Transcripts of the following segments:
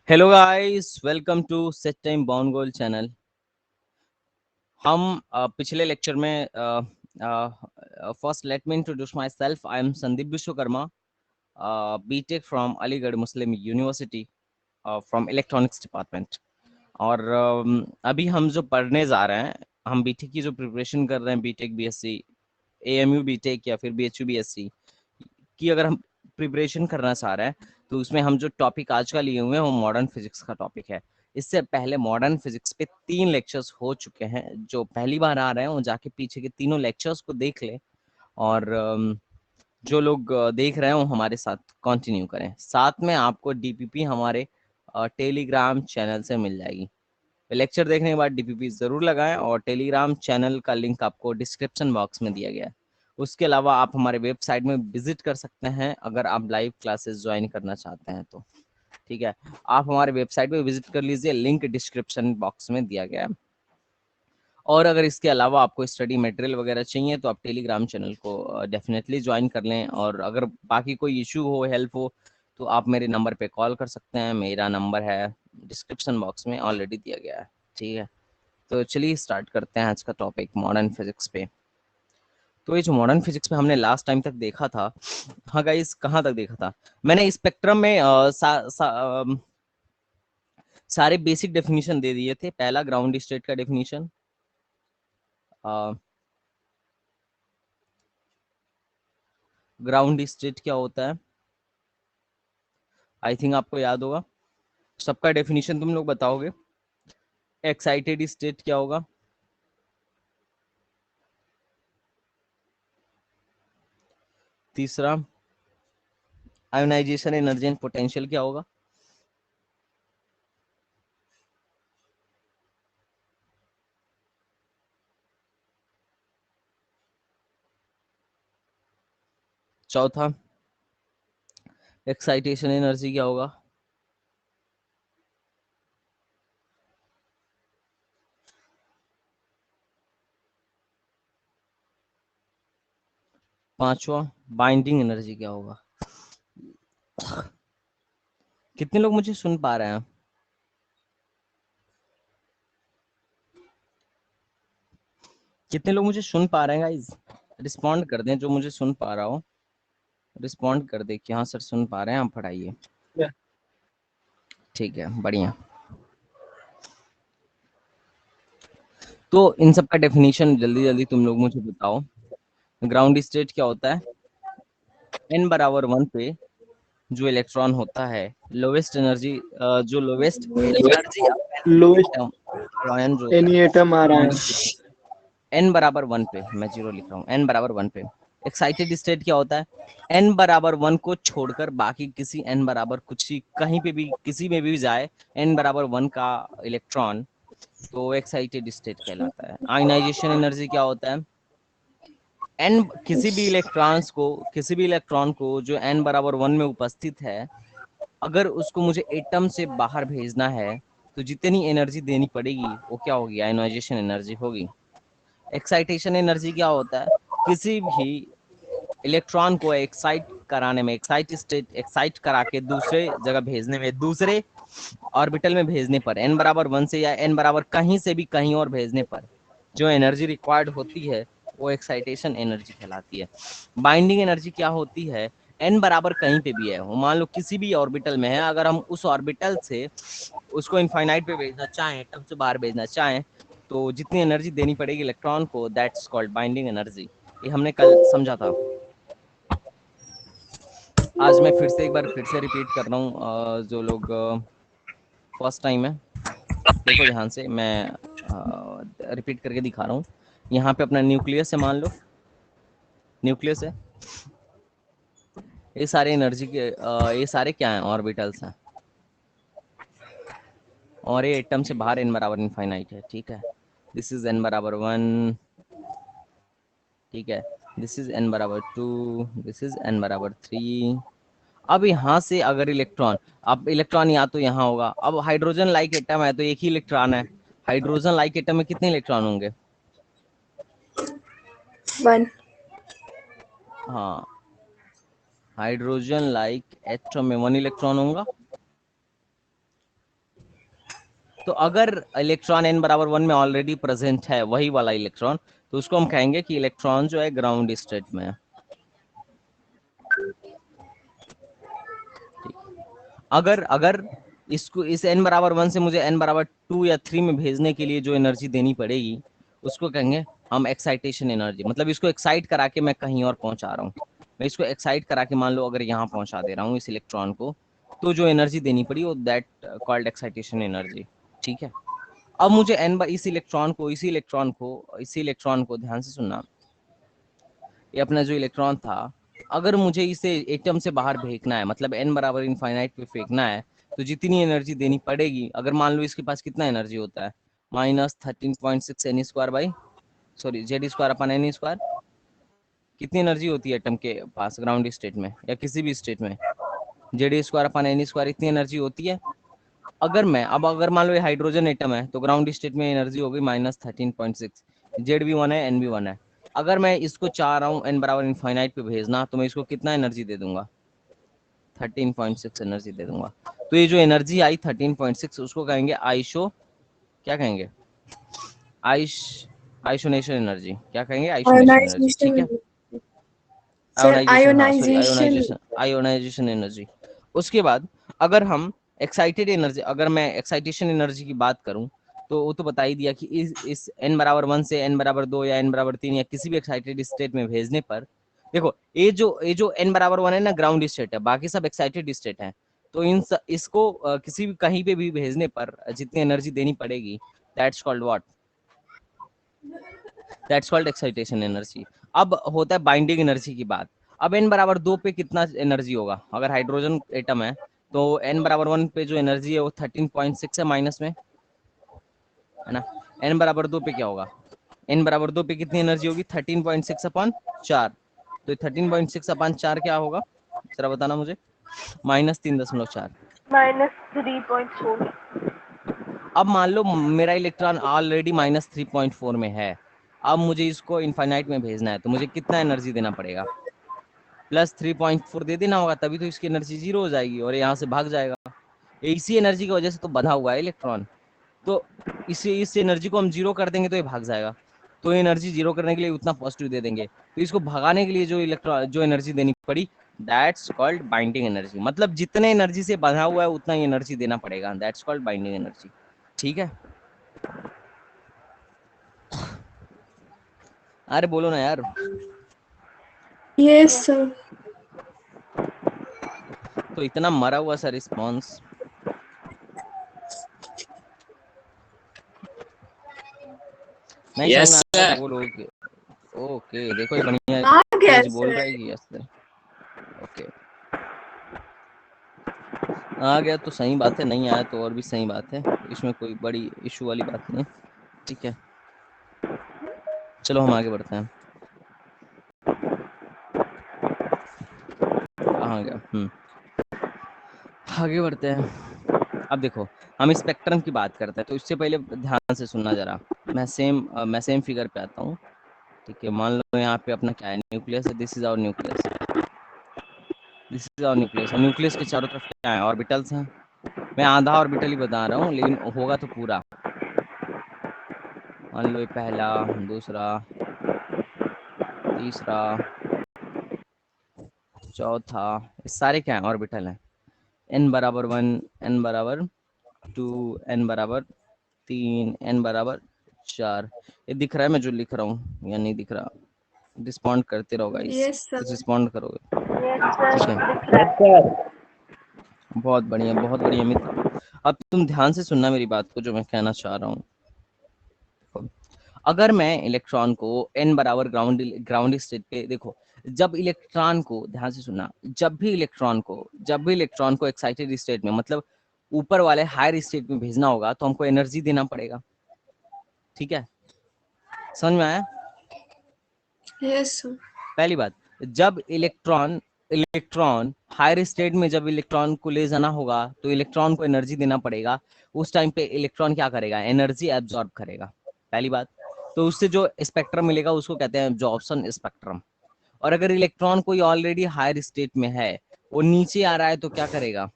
Hello guys, welcome to set time bound goal channel. हम पिछले lecture में first let me introduce myself. I am Sandeep Vishwakarma, BTech from Aligarh Muslim university from electronics department. और अभी हम जो पढ़ने जा रहे हैं, हम बीटेक की जो प्रिपरेशन कर रहे हैं, बीटेक बीएससी, एएमयू बीटेक या फिर बीएचयू बीएससी की अगर हम प्रिपरेशन करना चाह रहे हैं, तो उसमें हम जो टॉपिक आज का लिए हुए हैं वो मॉडर्न फिजिक्स का टॉपिक है। इससे पहले मॉडर्न फिजिक्स पे 3 लेक्चर्स हो चुके हैं। जो पहली बार आ रहे हैं वो जाके पीछे के तीनों लेक्चर्स को देख ले, और जो लोग देख रहे हैं वो हमारे साथ कंटिन्यू करें। साथ में आपको डीपीपी हमारे टेलीग्राम चैनल से मिल जाएगी। लेक्चर देखने के बाद डीपीपी जरूर लगाएं, और टेलीग्राम चैनल का लिंक आपको डिस्क्रिप्शन बॉक्स में दिया गया है। उसके अलावा आप हमारे वेबसाइट में विजिट कर सकते हैं अगर आप लाइव क्लासेस ज्वाइन करना चाहते हैं तो। ठीक है, आप हमारे वेबसाइट पे विजिट कर लीजिए, लिंक डिस्क्रिप्शन बॉक्स में दिया गया है। और अगर इसके अलावा आपको स्टडी मटेरियल वगैरह चाहिए तो आप टेलीग्राम चैनल को डेफिनेटली ज्वाइन कर लें। और अगर बाकी कोई इशू हो, हेल्प हो, तो आप मेरे नंबर पे कॉल कर सकते हैं। मेरा नंबर है डिस्क्रिप्शन बॉक्स में ऑलरेडी दिया गया है। ठीक है, तो चलिए स्टार्ट करते हैं आज का टॉपिक मॉडर्न फिजिक्स पे। तो ये जो मॉडर्न फिजिक्स में हमने लास्ट टाइम तक देखा था, हाँ गाइस, कहाँ तक देखा था? मैंने स्पेक्ट्रम में सारे बेसिक डेफिनेशन दे दिए थे। पहला ग्राउंड स्टेट का डेफिनेशन, ग्राउंड स्टेट क्या होता है, आई थिंक आपको याद होगा। सबका डेफिनेशन तुम लोग बताओगे। एक्साइटेड स्टेट क्या होगा? तीसरा, आयोनाइजेशन एनर्जी एंड पोटेंशियल क्या होगा? चौथा, एक्साइटेशन एनर्जी क्या होगा? पांचवा, बाइंडिंग एनर्जी क्या होगा? कितने लोग मुझे सुन पा रहे हैं? कितने लोग मुझे सुन पा रहे हैं गाइस? रिस्पॉन्ड कर दें, जो मुझे सुन पा रहा हो रिस्पॉन्ड कर दे कि हाँ सर सुन पा रहे हैं, आप पढ़ाइए। ठीक है, बढ़िया। तो इन सब का डेफिनेशन जल्दी जल्दी तुम लोग मुझे बताओ। ग्राउंड स्टेट क्या होता है? n बराबर 1 पे जो इलेक्ट्रॉन होता है, लोवेस्ट एनर्जी, जो लोवेस्ट एनर्जी लोएस्ट आयन जो होता एनी है, एटम आ रहा है। n बराबर 1 पे, मैं जीरो लिख रहा हूँ, n बराबर 1 पे। एक्साइटेड स्टेट क्या होता है? n बराबर 1 को छोड़कर बाकी किसी n बराबर कुछ ही कहीं पे भी किसी में भी जाए n बराबर 1 का इलेक्ट्रॉन, तो एक्साइटेड स्टेट कहलाता है। आयनाइजेशन एनर्जी क्या होता है? n किसी भी इलेक्ट्रॉन को जो n बराबर 1 में उपस्थित है, अगर उसको मुझे एटम से बाहर भेजना है, तो जितनी एनर्जी देनी पड़ेगी वो क्या होगी? आयनाइजेशन एनर्जी होगी। एक्साइटेशन एनर्जी क्या होता है? किसी भी इलेक्ट्रॉन को एक्साइट कराने में, एक्साइट करा के दूसरे जगह भेजने में, दूसरे ऑर्बिटल में भेजने पर, n बराबर 1 से या n बराबर कहीं से भी कहीं और भेजने पर जो एनर्जी रिक्वायर्ड होती है वो एक्साइटेशन एनर्जी कहलाती है। बाइंडिंग एनर्जी क्या होती है? n बराबर कहीं पे भी है, मान लो किसी भी ऑर्बिटल में है, अगर हम उस ऑर्बिटल से उसको इनफाइनाइट पे भेजना चाहें, एटम से बाहर भेजना चाहें, तो जितनी एनर्जी देनी पड़ेगी इलेक्ट्रॉन को, दैट्स कॉल्ड बाइंडिंग एनर्जी। ये हमने कल समझा था। आज मैं फिर से एक बार फिर से रिपीट कर रहा हूँ। जो लोग फर्स्ट टाइम है, देखो ध्यान से, मैं रिपीट करके दिखा रहा हूँ। यहाँ पे अपना न्यूक्लियस है, मान लो न्यूक्लियस है। ये सारे एनर्जी के ये सारे क्या हैं? ऑर्बिटल्स हैं। और ये एटम से बाहर n बराबर इनफाइनाइट है। ठीक है, दिस इज n बराबर 1। ठीक है, दिस इज n बराबर 2, दिस इज n बराबर 3। अब यहाँ से अगर इलेक्ट्रॉन, अब इलेक्ट्रॉन या तो यहाँ होगा, अब हाइड्रोजन लाइक एटम है तो एक ही इलेक्ट्रॉन है। हाइड्रोजन लाइक एटम में कितने इलेक्ट्रॉन होंगे? 1। हाँ, हाइड्रोजन लाइक एटम में 1 इलेक्ट्रॉन होगा। तो अगर इलेक्ट्रॉन n बराबर 1 में ऑलरेडी प्रेजेंट है वही वाला इलेक्ट्रॉन, तो उसको हम कहेंगे कि इलेक्ट्रॉन जो है ग्राउंड स्टेट में है। अगर अगर इसको इस n बराबर 1 से मुझे n बराबर 2 या 3 में भेजने के लिए जो एनर्जी देनी पड़ेगी उसको कहेंगे हम एक्साइटेशन एनर्जी। मतलब इसको एक्साइट करा के मैं कहीं और पहुंचा रहा हूँ, मैं इसको एक्साइट करा के मान लो अगर यहाँ पहुंचा दे रहा हूँ इस इलेक्ट्रॉन को, तो जो एनर्जी देनी पड़ी वो दैट कॉल्ड एक्साइटेशन एनर्जी। ठीक है, अब मुझे इसी इलेक्ट्रॉन को ध्यान से सुनना, ये अपना जो इलेक्ट्रॉन था, अगर मुझे इसे एटम से बाहर फेंकना है, मतलब n बराबर इनफाइनाइट पे फेंकना है, तो जितनी एनर्जी देनी पड़ेगी, अगर मान लो इसके पास कितना एनर्जी होता है, -13.6 n square by sorry Z square upon N square. कितनी एनर्जी होती है एटम के पास ग्राउंड स्टेट में या किसी भी स्टेट में? Z square upon N square इतनी एनर्जी होती है। अगर मान लो ये हाइड्रोजन एटम है तो ग्राउंड स्टेट में एनर्जी होगी -13.6, जेड भी 1 है एन भी 1 है। अगर मैं इसको चाह रहा हूँ एन बराबर इनफाइनाइट पे भेजना, तो मैं इसको कितना एनर्जी दे दूंगा? 13.6 एनर्जी दे दूंगा। तो ये जो एनर्जी आई 13.6 उसको कहेंगे आइसो, क्या कहेंगे? आइस आइसोनेशन एनर्जी। क्या कहेंगे? आइसोनेशन एनर्जी। ठीक है, सर आयोनाइजेशन, हाँ सॉरी आयोनाइजेशन। Ionisation energy. उसके बाद अगर हम एक्साइटेड एनर्जी, अगर मैं एक्साइटेशन एनर्जी की बात करूं, तो वो तो बता ही दिया कि इस n बराबर 1 से n बराबर 2 या n बराबर 3 या किसी भी एक्साइटेड स्टेट में भेजने पर, देखो ये जो n बराबर 1 है ना ग्राउंड स्टेट है, बाकी सब एक्साइटेड स्टेट है। तो इसको किसी भी कहीं पे भी भेजने पर जितनी एनर्जी देनी पड़ेगी, that's called what? That's called excitation energy. अब होता है बाइंडिंग एनर्जी की बात। अब n बराबर 2 पे कितना एनर्जी होगा? अगर हाइड्रोजन एटम है तो n बराबर 1 पे जो एनर्जी है वो 13.6 है माइनस में, है ना? n बराबर 2 पे क्या होगा? n बराबर 2 पे कितनी एनर्जी होगी? 13.6 अपॉन 4। तो 13.6 अपॉन 4 क्या होगा, जरा बताना मुझे? -3.4। -3.4। अब मान लो मेरा इलेक्ट्रॉन ऑलरेडी -3.4 में है, अब मुझे इसको इनफाइनाइट में भेजना है, तो मुझे कितना एनर्जी देना पड़ेगा? +3.4 दे देना होगा, तभी तो इसकी एनर्जी 0 हो जाएगी और यहाँ से भाग जाएगा। इसी एनर्जी की वजह से तो बंधा हुआ है इलेक्ट्रॉन। तो इस एनर्जी को हम 0 कर देंगे तो ये भाग जाएगा। तो एनर्जी 0 करने के लिए उतना पॉजिटिव दे देंगे, तो इसको भगाने के लिए जो एनर्जी देनी पड़ी, दैट्स कॉल्ड बाइंडिंग एनर्जी। मतलब जितने एनर्जी से बंधा हुआ है उतना ही एनर्जी देना पड़ेगा, दैट्स कॉल्ड बाइंडिंग एनर्जी। ठीक है, अरे बोलो ना यार। Yes sir. तो इतना मरा हुआ सा रिस्पॉन्स। नहीं समझ यस में आ रहा तो सर। बोलो। ओके ओके, देखो ये बढ़िया आ गया तेज बोल रहा है सर। कि यस सर। ओके, आ गया तो सही बात है, नहीं आया तो और भी सही बात है, इसमें कोई बड़ी इशू वाली बात नहीं है। ठीक है, चलो हम आगे बढ़ते हैं। कहाँ गया? आगे बढ़ते हैं। अब देखो, हम स्पेक्ट्रम की बात करते हैं, तो इससे पहले ध्यान से सुनना जरा। मैं सेम फिगर पे आता हूँ। ठीक है, मान लो यहाँ पे अपना क्या है, न्यूक्लियस है। This is our nucleus, this is our nucleus. और न्यूक्लियस के चारों तरफ क्या है? ऑर्बिटल्स हैं। मैं आधा ऑर्बिटल ही बता रहा हूँ, लेकिन होगा तो पूरा। मान लो ये पहला, दूसरा, तीसरा, चौथा, ये सारे क्या है? ऑर्बिटल हैं। n बराबर 1, n बराबर 2, n बराबर 3, n बराबर 4। ये दिख रहा है मैं जो लिख रहा हूँ या नहीं दिख रहा? रिस्पॉन्ड करते रहो गाइस, यस कुछ सर। रिस्पॉन्ड करोगे? यस ठीक है, सर। बहुत बढ़िया मित्र। अब तुम ध्यान से सुनना मेरी बात को, जो मैं कहना चाह रहा हूँ। अगर मैं इलेक्ट्रॉन को n बराबर ग्राउंड स्टेट पे, देखो जब इलेक्ट्रॉन को, ध्यान से सुनना, जब भी इलेक्ट्रॉन को एक्साइटेड स्टेट में, मतलब ऊपर वाले हायर स्टेट में भेजना होगा, तो हमको एनर्जी देना पड़ेगा। ठीक है, समझ में आया? Yes sir. पहली बात, जब इलेक्ट्रॉन इलेक्ट्रॉन हायर स्टेट में जब इलेक्ट्रॉन को ले जाना होगा, तो इलेक्ट्रॉन को एनर्जी देना पड़ेगा। उस टाइम पे इलेक्ट्रॉन क्या करेगा? एनर्जी एब्जॉर्ब करेगा, पहली बात। तो उससे जो स्पेक्ट्रम मिलेगा उसको कहते हैं एब्जॉर्प्शन स्पेक्ट्रम। और अगर इलेक्ट्रॉन कोई ऑलरेडी हायर स्टेट में है, वो नीचे आ रहा है, तो क्या करेगा?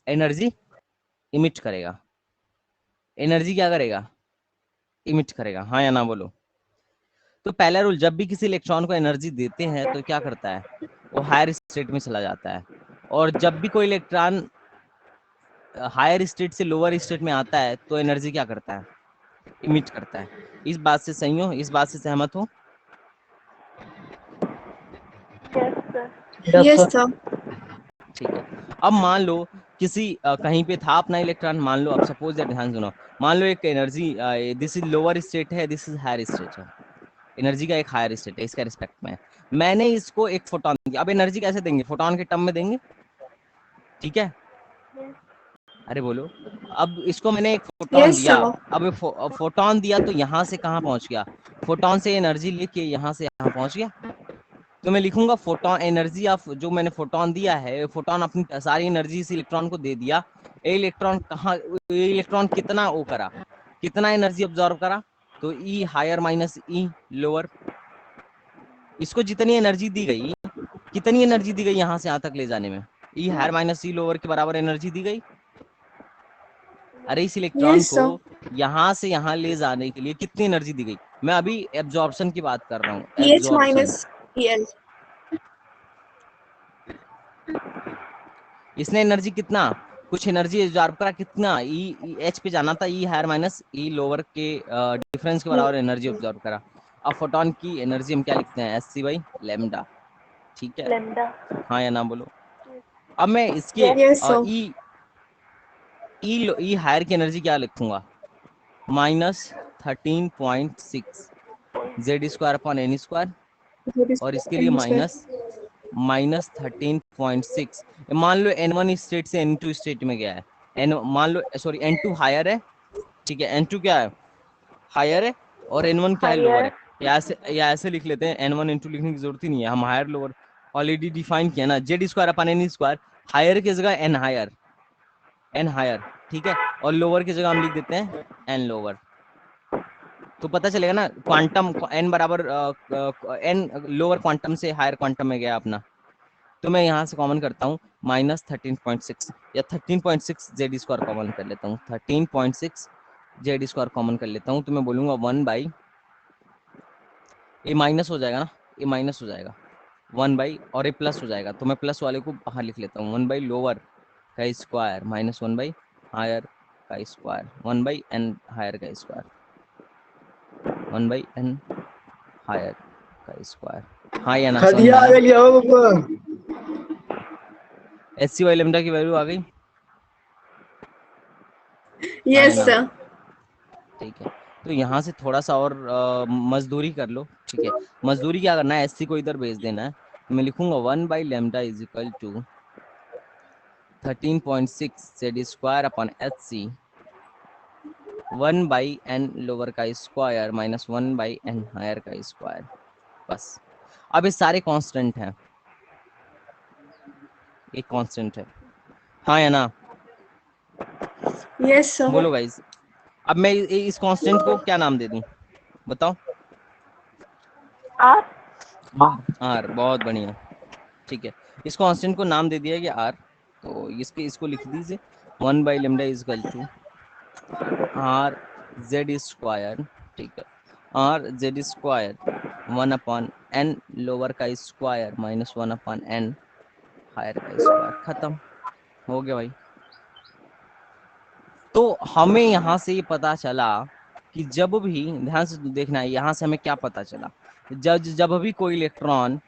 एनर्जी इमिट करेगा। एनर्जी क्या करेगा, इमिट करेगा, हाँ या ना बोलो। तो पहला रूल, जब भी किसी इलेक्ट्रॉन को एनर्जी देते हैं तो क्या करता है, वो हायर स्टेट में चला जाता है, और जब भी कोई इलेक्ट्रॉन हायर स्टेट से लोअर स्टेट में आता है तो एनर्जी क्या करता है, इमिट करता है। इस बात से सही हो, इस बात से सहमत हो? Yes, sir. ठीक है। अब मान लो किसी कहीं पे था अपना इलेक्ट्रॉन, मान लो, अब सपोज दैट, ध्यान सुनो, मान लो एक energy, this is lower state है, दिस इज हायर स्टेट है, एनर्जी का एक हायर स्टेट है, इसका रिस्पेक्ट में मैंने इसको एक फोटोन दिया। अब एनर्जी कैसे देंगे, फोटोन के टर्म में देंगे, ठीक है? अरे बोलो। अब इसको मैंने एक फोटोन Yes, दिया, sir. अब फोटोन दिया तो यहाँ से कहाँ पहुंच गया, फोटोन से एनर्जी लेके यहाँ से यहाँ पहुंच गया, तो मैं लिखूंगा फोटोन एनर्जी ऑफ, जो मैंने फोटोन दिया है, फोटोन अपनी सारी एनर्जी इस इलेक्ट्रॉन को दे दिया। ये इलेक्ट्रॉन कहाँ, ये इलेक्ट्रॉन कितना वो करा, कितना एनर्जी ऑब्जॉर्व करा, तो ई हायर माइनस ई लोअर। इसको जितनी एनर्जी दी गई, कितनी एनर्जी दी गई यहाँ से यहाँ तक ले जाने में, ई हायर माइनस ई लोअर के बराबर एनर्जी दी गई। अरे इस इलेक्ट्रॉन Yes, को sir. यहाँ से यहाँ ले जाने के लिए कितनी एनर्जी दी गई, मैं अभी एब्जॉर्प्शन की बात कर रहा हूँ, EH एब्जॉर्प्शन। minus EL. इसने एनर्जी कितना, कुछ एनर्जी एब्जॉर्ब करा, कितना, ई एच पे जाना था, ई हायर माइनस ई लोअर के डिफरेंस के बराबर एनर्जी ऑब्जॉर्व करा। अब फोटोन की एनर्जी हम क्या लिखते हैं, एस सी बाई लेमडा, ठीक है? हाँ या ना बोलो। अब मैं इसके Yes, sir. E E higher की एनर्जी क्या लिखूंगा, -13.6 Z square upon N square, That is और इसके लिए N square. -13.6। मान लो N1 स्टेट से N2 स्टेट में गया है, एन मान लो, सॉरी, N2 हायर है, ठीक है, N2 क्या है, हायर है, और N1 क्या है, लोअर है। या ऐसे लिख लेते हैं, N1 N2 लिखने की जरूरत ही नहीं है, हम हायर लोअर ऑलरेडी डिफाइन किया ना, Z square upon N square, higher की जगह एन हायर, एन हायर, ठीक है, और लोअर की जगह हम लिख देते हैं एन लोअर। तो पता चलेगा ना, क्वांटम एन बराबर एन लोअर क्वांटम से हायर क्वांटम में गया अपना। तो मैं यहाँ से कॉमन करता हूँ -13.6, या 13.6 जेड स्क्वायर कॉमन कर लेता हूँ, 13.6 जेड स्क्वायर कॉमन कर लेता हूँ, तो मैं बोलूंगा 1 बाई, ये माइनस हो जाएगा ना, ये माइनस हो जाएगा, 1 बाई, और ये प्लस हो जाएगा, तो मैं प्लस वाले को बाहर लिख लेता हूँ, 1 बाई लोअर का स्क्वायर माइनस 1 बाई हायर का स्क्वायर, 1 बाई एन हायर का स्क्वायर, 1 बाई एन हायर का स्क्वायर। हाँ या ना, समझ में खदिया आ आया? गई हो बब्बा। एच सी वाई लेमडा की वैल्यू आ गई, हाँ या Yes, ना? sir. ठीक है। तो यहाँ से थोड़ा सा और मजदूरी कर लो, ठीक है? मजदूरी क्या करना है, एस सी को इधर भेज देना है, तो मैं लिखूंगा 1 by lambda is equal to 13.6 Z square upon H C, 1 by N lower का square minus 1 by N higher का स्क्वायर, बस। अब ये सारे कांस्टेंट हैं, एक कांस्टेंट है, हाँ या ना? Yes, sir. बोलो गाइस। अब मैं इस कांस्टेंट को क्या नाम दे दूं, बताओ? आर, बहुत बढ़िया, ठीक है। इस कांस्टेंट को नाम दे दिया गया आर, तो इसको लिख दीजिए 1 by lambda is equal to R Z square, ठीक है, R Z square 1 upon N lower का square minus 1 upon N higher का स्क्वायर, खत्म हो गया भाई। तो हमें यहाँ से ये पता चला कि जब भी, ध्यान से देखना है, यहाँ से हमें क्या पता चला, जब जब भी कोई इलेक्ट्रॉन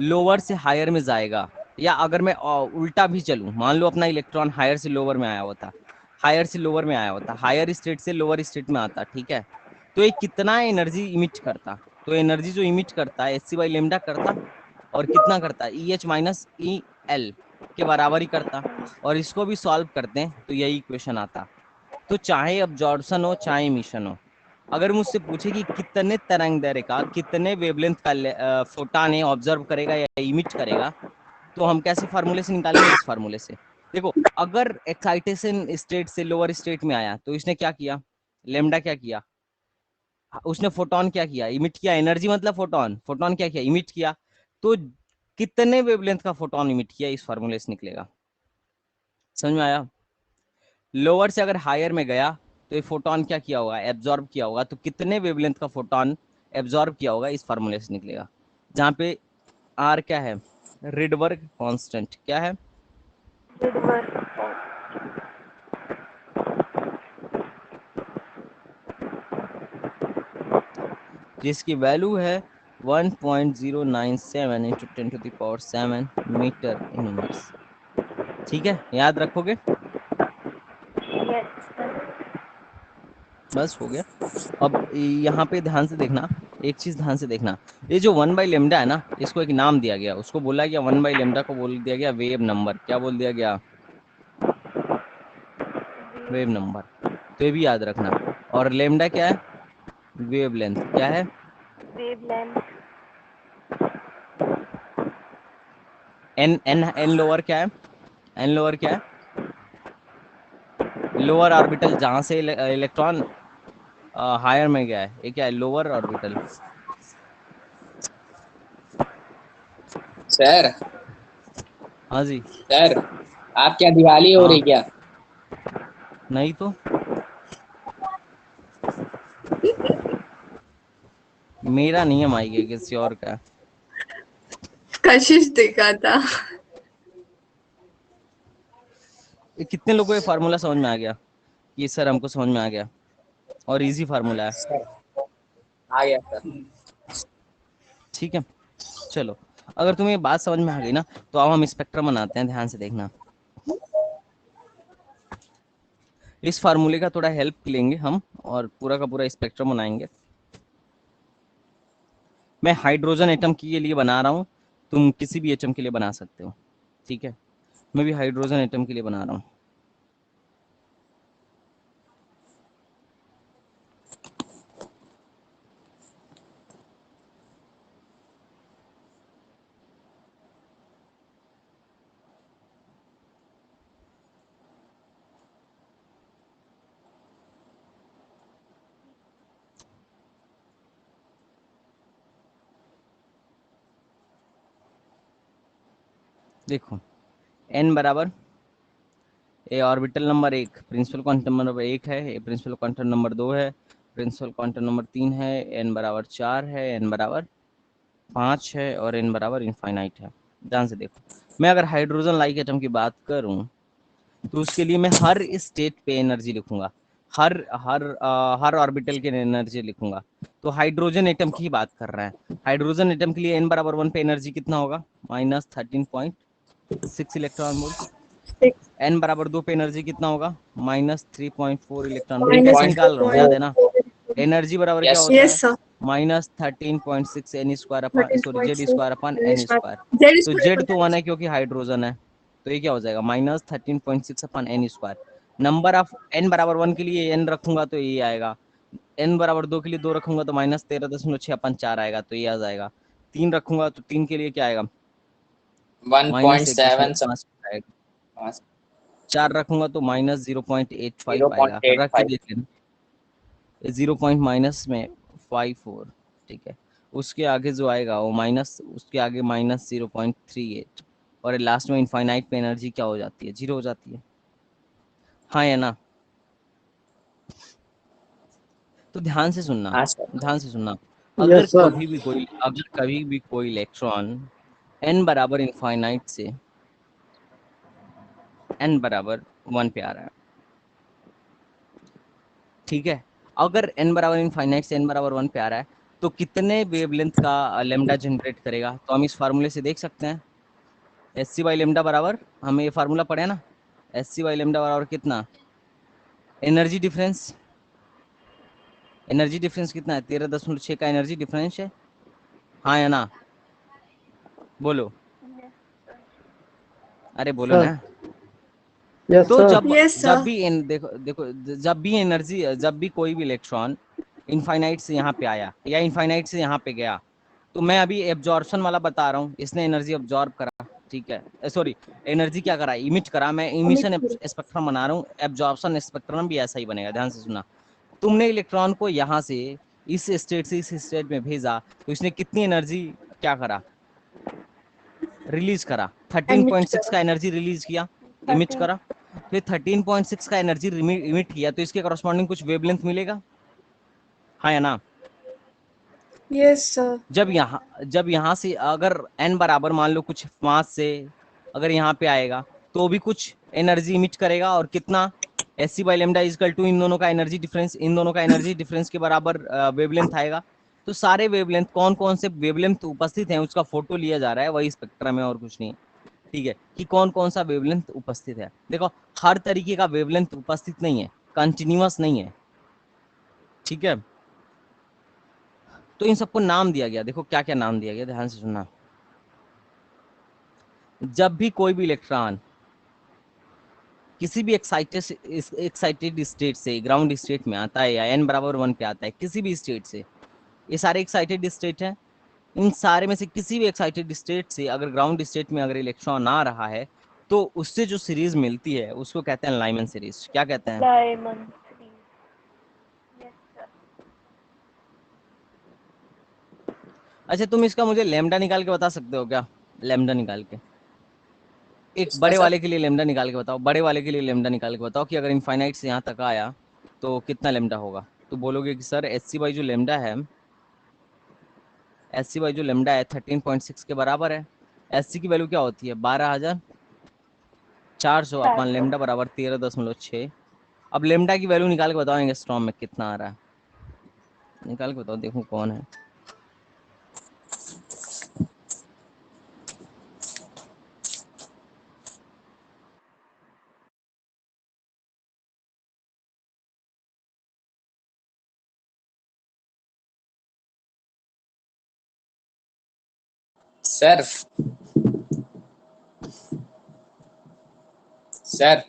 लोअर से हायर में जाएगा, या अगर मैं उल्टा भी चलूं, मान लो अपना इलेक्ट्रॉन हायर से लोअर में आया होता, हायर से लोअर में आया होता, हायर स्टेट से लोअर स्टेट में आता, ठीक है, तो ये कितना एनर्जी इमिट करता, तो एनर्जी जो इमिट करता है एच सी बाई लेमडा करता, और कितना करता, E H minus E L के बराबर ही करता। और इसको भी सॉल्व करते हैं तो यही इक्वेशन आता। तो चाहे अब्जॉर्प्शन हो चाहे इमिशन हो, अगर मुझसे पूछे कि कितने तरंग दैर्ध्य का, कितने वेवलेंथ का फोटॉन ऑब्जर्व करेगा या इमिट करेगा, तो हम कैसे फार्मूले से निकालेंगे, इस फार्मूले से। देखो, अगर एक्साइटेशन स्टेट से लोअर स्टेट में आया तो इसने क्या किया, लेमडा क्या किया, उसने फोटोन क्या किया, इमिट किया, एनर्जी मतलब फोटोन, फोटोन क्या किया, इमिट किया। तो कितने वेवलेंथ का फोटोन इमिट किया, इस फार्मूले से निकलेगा। समझ में आया? लोअर से अगर हायर में गया तो ये फोटोन क्या किया होगा, एब्जॉर्ब किया होगा। तो कितने वेवलेंथ का फोटोन एब्जॉर्ब किया होगा, इस फार्मूले से निकलेगा, जहाँ पे आर क्या है, रिडबर्ग कांस्टेंट। क्या है? जिसकी वैल्यू है 1.097 इंटू 10⁻⁷ मीटर इनवर्स। ठीक है, याद रखोगे? बस हो गया। अब यहाँ पे ध्यान से देखना, एक चीज ध्यान से देखना, ये जो 1/λ है ना, इसको एक नाम दिया गया, उसको बोला गया 1/λ को बोल दिया गया वेव नंबर। क्या बोल दिया गया? Wave number. तो ये भी याद रखना। और लेमडा क्या है? वेवलेंथ। क्या है? एन एन एन लोअर क्या है? एन लोअर क्या है? लोअर ऑर्बिटल, जहां से इलेक्ट्रॉन हायर में गया है, ये क्या है? Lower orbital. सर हाँ जी। सर, आप क्या दिवाली हो हाँ, रही क्या? नहीं तो मेरा नहीं है माइक, है किसी और का है। कशिश देखा था। ये कितने लोगों को ये फार्मूला समझ में आ गया? ये सर हमको समझ में आ गया, और इजी फार्मूला है। सर आ गया सर। ठीक है, चलो। अगर तुम्हें ये बात समझ में आ गई ना, तो अब हम स्पेक्ट्रम बनाते हैं, ध्यान से देखना। इस फार्मूले का थोड़ा हेल्प लेंगे हम, और पूरा का पूरा स्पेक्ट्रम बनाएंगे। मैं हाइड्रोजन एटम के लिए बना रहा हूँ, तुम किसी भी एटम के लिए बना सकते हो। ठीक है, मैं भी हाइड्रोजन एटम के लिए बना रहा हूँ। देखो, n बराबर, a orbital number 1 principal quantum number 1 है, ए प्रिंसिपल क्वांटम नंबर 2 है, प्रिंसिपल क्वांटम नंबर 3 है, n बराबर 4 है, n बराबर 5 है, और n बराबर इनफाइनाइट है। ध्यान से देखो, मैं अगर हाइड्रोजन लाइक एटम की बात करूं, तो उसके लिए मैं हर स्टेट पे एनर्जी लिखूंगा, हर हर हर ऑर्बिटल के एनर्जी लिखूंगा। तो हाइड्रोजन एटम की ही बात कर रहे हैं। हाइड्रोजन एटम के लिए n बराबर 1 पे एनर्जी कितना होगा? -13.6 इलेक्ट्रॉन वोल्ट। n बराबर 2 पे एनर्जी कितना होगा? -3.4 इलेक्ट्रॉन वोल्ट। थ्री कैसे पॉइंट निकाल रहा हूँ, याद है ना? फोर। एनर्जी बराबर क्या यस होता है? Yes sir. -13.6 n square upon, sorry Z 13.6 square upon N square. Z तो स्क्वायर जेड पता तो है। 1 है क्योंकि हाइड्रोजन है, तो ये क्या हो जाएगा? -13.6 upon N square. Number of n बराबर 1 के लिए n रखूंगा तो ये आएगा, n बराबर 2 के लिए 2 रखूंगा तो -13.6 अपन 4 आएगा, तो ये आ जाएगा। 3 रखूंगा तो 3 के लिए क्या आएगा? 1.7 -1.5 आएगा। 4 रखूंगा तो -0.85 आएगा, रख के 0.85। देख लेना। 0 पॉइंट माइनस में 54। ठीक है, उसके आगे जो आएगा वो माइनस, उसके आगे -0.38, और लास्ट में इनफाइनाइट पे एनर्जी क्या हो जाती है? 0 हो जाती है। हाँ या ना? तो ध्यान से सुनना, हाँ सर। ध्यान से सुनना। Yes sir. अगर कभी भी कोई इलेक्ट्रॉन n बराबर इनफाइनाइट से n बराबर 1 पे आ रहा है, ठीक है, अगर n बराबर इनफाइनाइट से n बराबर 1 पे आ रहा है, तो कितने वेवलेंथ का लेमडा जनरेट करेगा? तो हम इस फार्मूले से देख सकते हैं। एस सी बाई लेमडा बराबर, हमें ये फार्मूला पढ़े हैं ना, एस सी बाई लेमडा बराबर कितना? Energy difference. एनर्जी डिफरेंस कितना है? 13.6 का एनर्जी डिफरेंस है। हाँ या ना? बोलो, अरे बोलो सर। ना। यस तो सर। जब यस जब सर। भी देखो देखो, जब भी एनर्जी, जब भी कोई भी इलेक्ट्रॉन इनफाइनाइट से यहाँ पे आया या इनफाइनाइट से यहाँ पे गया, तो मैं अभी एब्जॉर्प्शन वाला बता रहा हूँ, इसने एनर्जी अब्जॉर्ब करा, ठीक है, सॉरी, एनर्जी क्या करा? इमिट करा। मैं इमिशन स्पेक्ट्रम बना रहा हूँ, एब्जॉर्प्शन स्पेक्ट्रम भी ऐसा ही बनेगा। ध्यान से सुना, तुमने इलेक्ट्रॉन को यहाँ से इस स्टेट से इस स्टेट में भेजा, तो इसने कितनी एनर्जी क्या करा? रिलीज करा। एमिट 13.6 करा। का एनर्जी रिलीज किया, इमिट 13। करा। फिर 13.6 का एनर्जी इमिट किया, तो इसके करस्पॉन्डिंग कुछ वेवलेंथ मिलेगा, हाँ या ना? Yes sir. जब यहाँ से अगर n बराबर मान लो कुछ मास से अगर यहाँ पे आएगा तो भी कुछ एनर्जी इमिट करेगा, और कितना, S C by lambda is equal to इन दोनों का एनर्जी डिफरेंस, इन दोनों का एनर्जी डिफरेंस के बराबर वेवलेंथ आएगा। तो सारे वेवलेंथ, कौन कौन से वेवलेंथ उपस्थित हैं उसका फोटो लिया जा रहा है, वही स्पेक्ट्रम है और कुछ नहीं है। ठीक है, कि कौन कौन सा वेवलेंथ उपस्थित है। देखो हर तरीके का वेवलेंथ उपस्थित नहीं है, कंटिन्यूअस नहीं है, ठीक है। तो इन सबको नाम दिया गया, देखो क्या क्या नाम दिया गया, ध्यान से सुनना। जब भी कोई भी इलेक्ट्रॉन किसी भी एक्साइटेड स्टेट से ग्राउंड स्टेट में आता है, या n बराबर 1 पे आता है किसी भी स्टेट से, ये सारे एक्साइटेड स्टेट हैं, इन सारे में से किसी भी एक्साइटेड स्टेट से अगर ग्राउंड स्टेट में अगर इलेक्ट्रॉन आ रहा है तो उससे जो सीरीज मिलती है उसको कहते हैं लाइमन सीरीज। क्या कहते हैं? Diamond three. Yes sir. अच्छा, तुम इसका मुझे लेमडा निकाल के बता सकते हो क्या? लेमडा निकाल के एक इसका बड़े सर वाले के लिए लेमडा निकाल के बताओ, बड़े वाले के लिए लेमडा निकाल के बताओ कि अगर इनफाइनाइट से यहाँ तक आया तो कितना लेमडा होगा। तो बोलोगे कि सर एच सी बाई जो लेमडा है, एच सी बाई जो लेमडा है 13.6 के बराबर है। एच सी की वैल्यू क्या होती है? 12,400 अपन 400। लेमडा बराबर 13.6। अब लेमडा की वैल्यू निकाल के बताओ स्ट्रॉम में कितना आ रहा है, निकाल के बताओ, देखो कौन है। सर सर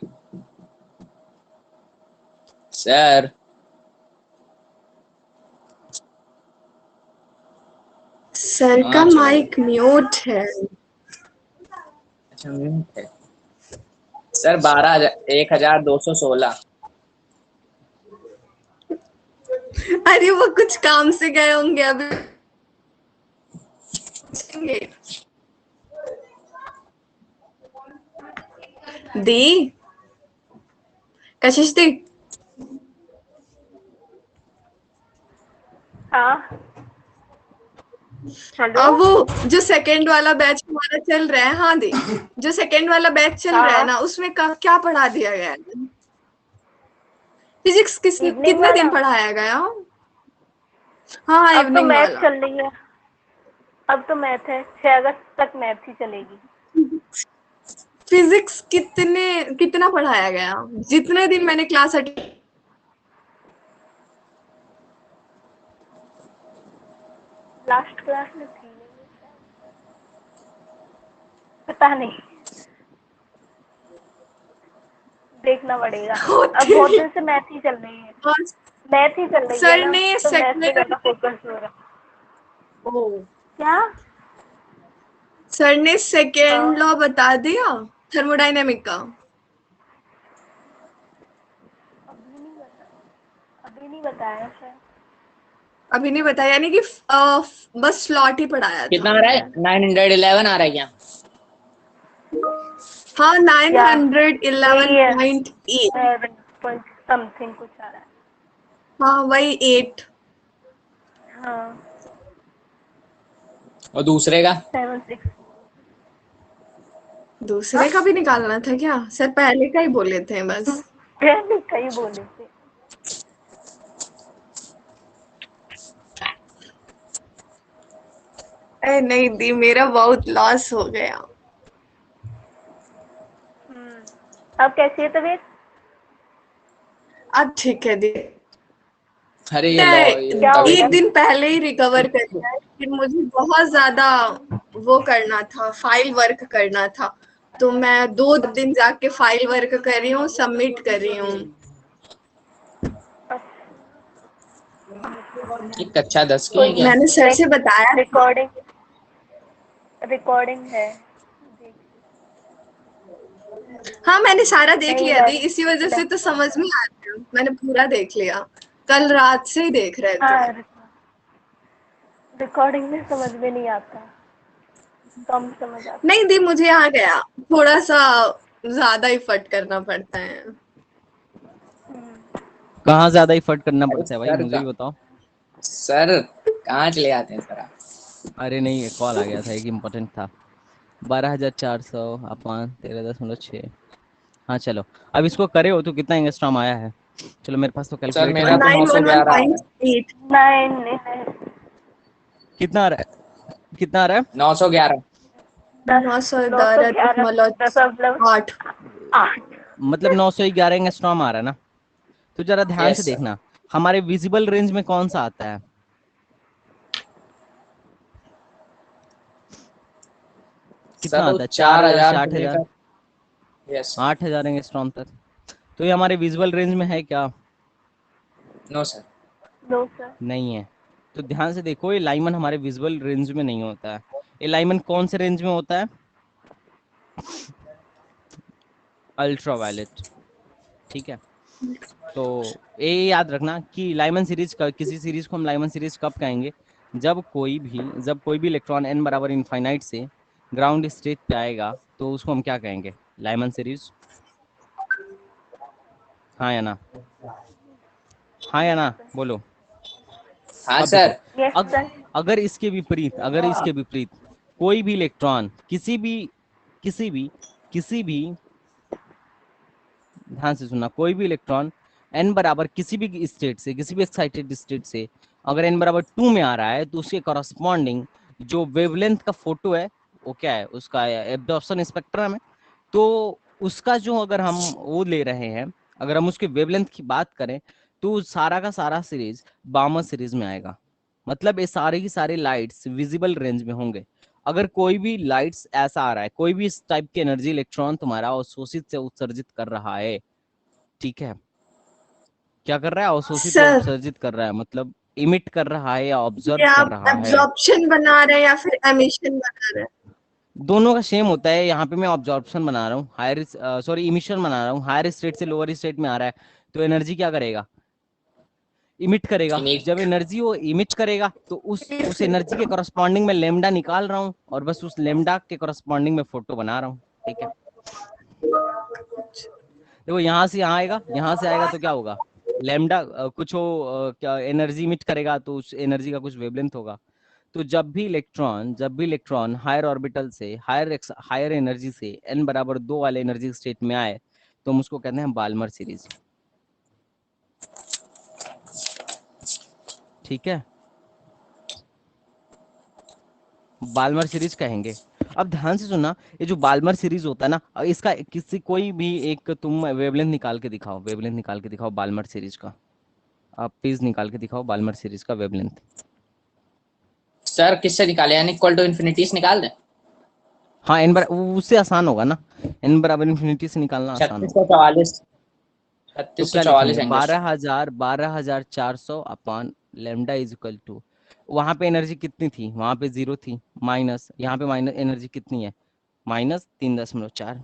सर सर का हाँ चलो। माइक म्यूट है। अच्छा म्यूट है। सर 12,1,216। अरे वो कुछ काम से गए होंगे अभी पूछेंगे। दी कशिश दी, हाँ हेलो। अब वो जो सेकंड वाला बैच हमारा चल रहा है, हाँ दी, जो सेकंड वाला बैच चल रहा है हाँ ना उसमें क्या पढ़ा दिया गया है? फिजिक्स इवनिंग कितने दिन वाला। पढ़ाया गया? हाँ अब तो इवनिंग मैथ वाला। चल रही है। अब तो मैथ है, 6 अगस्त तक मैथ ही चलेगी। फिजिक्स कितना पढ़ाया गया? जितने दिन मैंने क्लास अटेंड, लास्ट क्लास में थी नहीं शायद। पता नहीं, देखना पड़ेगा। अब बहुत दिन से मैथ ही चल रही है। मैथ ही चल रही है सर ना, ने तो मैथ पे सेकेंड, ज्यादा फोकस हो रहा है। ओ क्या? सर ने सेकेंड हाँ लॉ बता दिया थर्मोडायनेमिक का। अभी नहीं बताया, अभी नहीं बताया शायद। अभी नहीं बताया, यानी कि बस स्लॉट ही पढ़ाया कितना था। आ रहा है? 911 आ रहा है क्या? हाँ या वही है, 911.8। 7 समथिंग कुछ आ रहा है। हाँ वही 8। हाँ और दूसरे का? 7 6। दूसरे का भी निकालना था क्या? सर पहले का ही बोले थे बस। पहले कई बोले थे। अरे नहीं दी, मेरा बहुत लॉस हो गया। अब कैसी है तबीयत? अब ठीक है दी, अरे ये लो ये क्या हो गया? एक दिन पहले ही रिकवर कर लिया है, फिर मुझे बहुत ज्यादा वो करना था, फाइल वर्क करना था, तो मैं 2 दिन जाके फाइल वर्क कर रही हूँ, सबमिट कर रही हूँ। ये कक्षा 10 की है क्या? मैंने सर से बताया था। रिकॉर्डिंग, रिकॉर्डिंग है, देख। हाँ मैंने सारा देख नहीं लिया थी, यार। इसी वजह से तो समझ में आ रहा, मैंने पूरा देख लिया, कल रात से ही देख रहे थे। हाँ रिकॉर्डिंग में समझ में नहीं आता, कम समझ आता। नहीं दी, मुझे आ गया थोड़ा सा, ज्यादा इफर्ट करना पड़ता है। कहाँ ज्यादा इफर्ट करना अरे पड़ता है भाई, सर मुझे भी बताओ। सर कहाँ चले जाते हैं सर आप? अरे नहीं, कॉल आ गया था, एक इम्पोर्टेंट था। 12,400 अपॉन 13.6। हाँ चलो, अब इसको करे हो तो कितना एंगस्ट्रॉम आया है? चलो मेरे पास तो सर कैलकुलेटर मेरा है। तो 911 आ रहा है। 911.8। 9 कितना आ रहा है, कितना आ रहा है? 911। 911 911 8। मतलब 911 एंगस्ट्रॉम आ रहा है ना? तो जरा ध्यान से यस सर। देखना, हमारे विजिबल रेंज में कौन सा आता है? सर कितना वो आता है? 4,000 से 4000 से 8,000? लेकर। Yes sir. 8,000 एंगस्ट्रॉम तक। तो ये हमारे विजुअल रेंज में है क्या? No sir. No sir. नहीं है। तो ध्यान से देखो, ये लाइमन हमारे विजुअल रेंज में नहीं होता है। ये लाइमन कौन से रेंज में होता है? अल्ट्रावायलेट। ठीक है, तो ये याद रखना कि लाइमन सीरीज का, किसी सीरीज को हम लाइमन सीरीज कब कहेंगे? जब कोई भी इलेक्ट्रॉन n बराबर इनफाइनाइट से ग्राउंड स्टेट पे आएगा तो उसको हम क्या कहेंगे? Lyman series. हाँ या ना? हाँ या ना बोलो। हाँ अब देखो, सर। यस अग, सर। अगर इसके विपरीत कोई भी इलेक्ट्रॉन किसी भी ध्यान से सुनना, कोई भी इलेक्ट्रॉन n बराबर किसी भी स्टेट से, किसी भी एक्साइटेड स्टेट से अगर n बराबर 2 में आ रहा है तो उसके करस्पॉन्डिंग जो वेवलेंथ का फोटो है वो क्या है? उसका एब्जॉर्प्शन स्पेक्ट्रम है। तो उसका जो, अगर हम वो ले रहे हैं, अगर हम उसके वेवलेंथ की बात करें, तो सारा का सारा सीरीज बामर सीरीज में आएगा। मतलब ये सारे की सारे लाइट्स विजिबल रेंज में होंगे। अगर कोई भी लाइट्स ऐसा आ रहा है, कोई भी इस टाइप की एनर्जी इलेक्ट्रॉन तुम्हारा अवशोषित से उत्सर्जित कर रहा है, ठीक है, क्या कर रहा है? अवशोषित या सर उत्सर्जित कर रहा है, मतलब इमिट कर रहा है या ऑब्जर्व ये कर आप रहा है। एब्जॉर्प्शन बना रहे हैं या फिर एमिशन बना रहे हैं? दोनों का सेम होता है। यहाँ पे मैं ऑब्जॉर्प्शन बना रहा हूँ, हायर सॉरी इमिशन बना रहा हूँ। हायर स्टेट से लोअर स्टेट में आ रहा है तो एनर्जी क्या करेगा? इमिट करेगा। जब यूनिक। एनर्जी वो इमिट करेगा तो उस एनर्जी के करस्पॉन्डिंग में लेमडा निकाल रहा हूँ और बस उस लेमडा के करस्पॉन्डिंग में फोटो बना रहा हूँ। ठीक है, देखो यहाँ से यहाँ आएगा, यहाँ से आएगा तो क्या होगा? लेमडा कुछ हो, क्या एनर्जी इमिट करेगा तो उस एनर्जी का कुछ वेवलेंथ होगा। तो जब भी इलेक्ट्रॉन हायर ऑर्बिटल से हायर एनर्जी से n बराबर 2 वाले एनर्जी स्टेट में आए तो हम उसको कहते हैं बाल्मर सीरीज। ठीक है, बाल्मर सीरीज कहेंगे। अब ध्यान से सुनना, ये जो बाल्मर सीरीज होता है ना, इसका किसी कोई भी एक तुम वेवलेंथ निकाल के दिखाओ, वेवलेंथ निकाल के दिखाओ बाल्मर सीरीज का। आप प्लीज निकाल के दिखाओ बाल्मर सीरीज का वेवलेंथ। सर किससे निकाले, यानी इक्वल टू इन्फिनिटी से निकाल दें? हाँ, उससे आसान होगा ना, n बराबर इन्फिनिटी से निकालना आसान होगा। 3644। तो 3644 angstrom. 12,400 upon lambda is equal to, वहां पे एनर्जी कितनी थी? वहां पे 0 थी, माइनस यहाँ पे माइनस एनर्जी कितनी है? -3.4।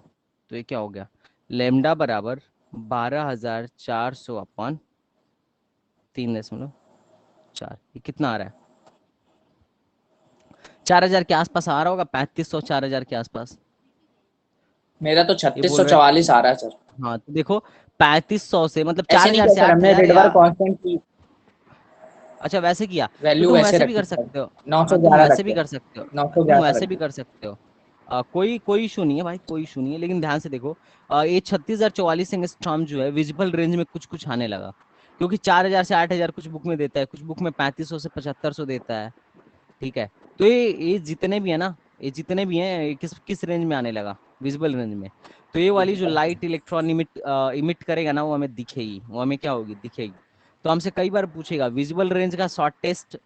तो ये क्या हो गया? लेमडा बराबर 12,400 अपॉन 3.4। ये कितना आ रहा है? 4,000 के आसपास आ रहा होगा, 3,500 4,000 के आसपास। मेरा तो ये बोल रहे 3644 आ रहा है सर। हाँ, तो देखो 3,500 से मतलब ऐसे नहीं 4,000 किया से सर हमने, 8,000 रिडवर या, कांस्टेंट की अच्छा वैसे किया। तो वैल्यू तुम वैसे वैसे भी रखी कर सर। सकते हो। हाँ, तुम 911 वैसे भी रखे। कर सकते हो। तुम 911 वैसे भी रखे। कर सकते हो। कोई इशू नहीं है भाई, कोई इशू नहीं है, लेकिन ध्यान से देखो, ये 36,044 एंगस्ट्रॉम जो है विजिबल रेंज में कुछ कुछ आने लगा, क्योंकि 4,000 से 8,000 कुछ बुक में देता है, कुछ बुक में 3,500 से 7,500 देता है। ठीक है, तो ये जितने भी है ना, ये जितने भी हैं, ये किस किस रेंज में आने लगा? विजिबल रेंज में। तो ये वाली जो लाइट इलेक्ट्रॉन इमिट करेगा ना, वो हमें दिखेगी, वो हमें क्या होगी? दिखेगी। तो हमसे कई बार पूछेगा विजिबल रेंज का शॉर्टेस्ट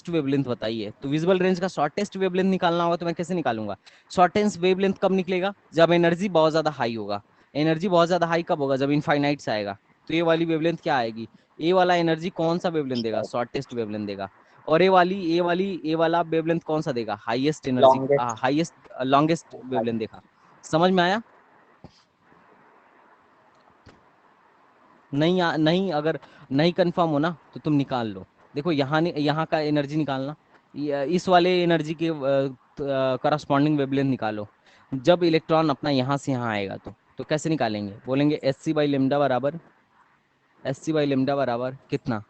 वेवलेंथ बताइए। तो विजिबल रेंज का शॉर्टेस्ट वेवलेंथ निकालना होगा तो मैं कैसे निकालूंगा? शॉर्टेस्ट वेवलेंथ कब निकलेगा? जब एनर्जी बहुत ज्यादा हाई होगा। एनर्जी बहुत ज्यादा हाई कब होगा? जब इनफाइनाइट से आएगा। तो ये वाली वेवलेंथ क्या आएगी? ये वाला एनर्जी कौन सा वेवलेंथ देगा? शॉर्टेस्ट वेवलेंथ देगा। और ये वाला वेवलेंथ कौन सा देगा? Highest energy, longest. Highest longest wavelength देखा। समझ में आया? नहीं, अगर नहीं कंफर्म हो ना तो तुम निकाल लो। देखो यहाँ का एनर्जी निकालना, इस वाले एनर्जी के करस्पॉन्डिंग वेवलेंथ निकालो। जब इलेक्ट्रॉन अपना यहाँ से यहाँ आएगा तो कैसे निकालेंगे? बोलेंगे एच सी बाई लेमडा बराबर, एच सी बाई लेमडा बराबर कितना,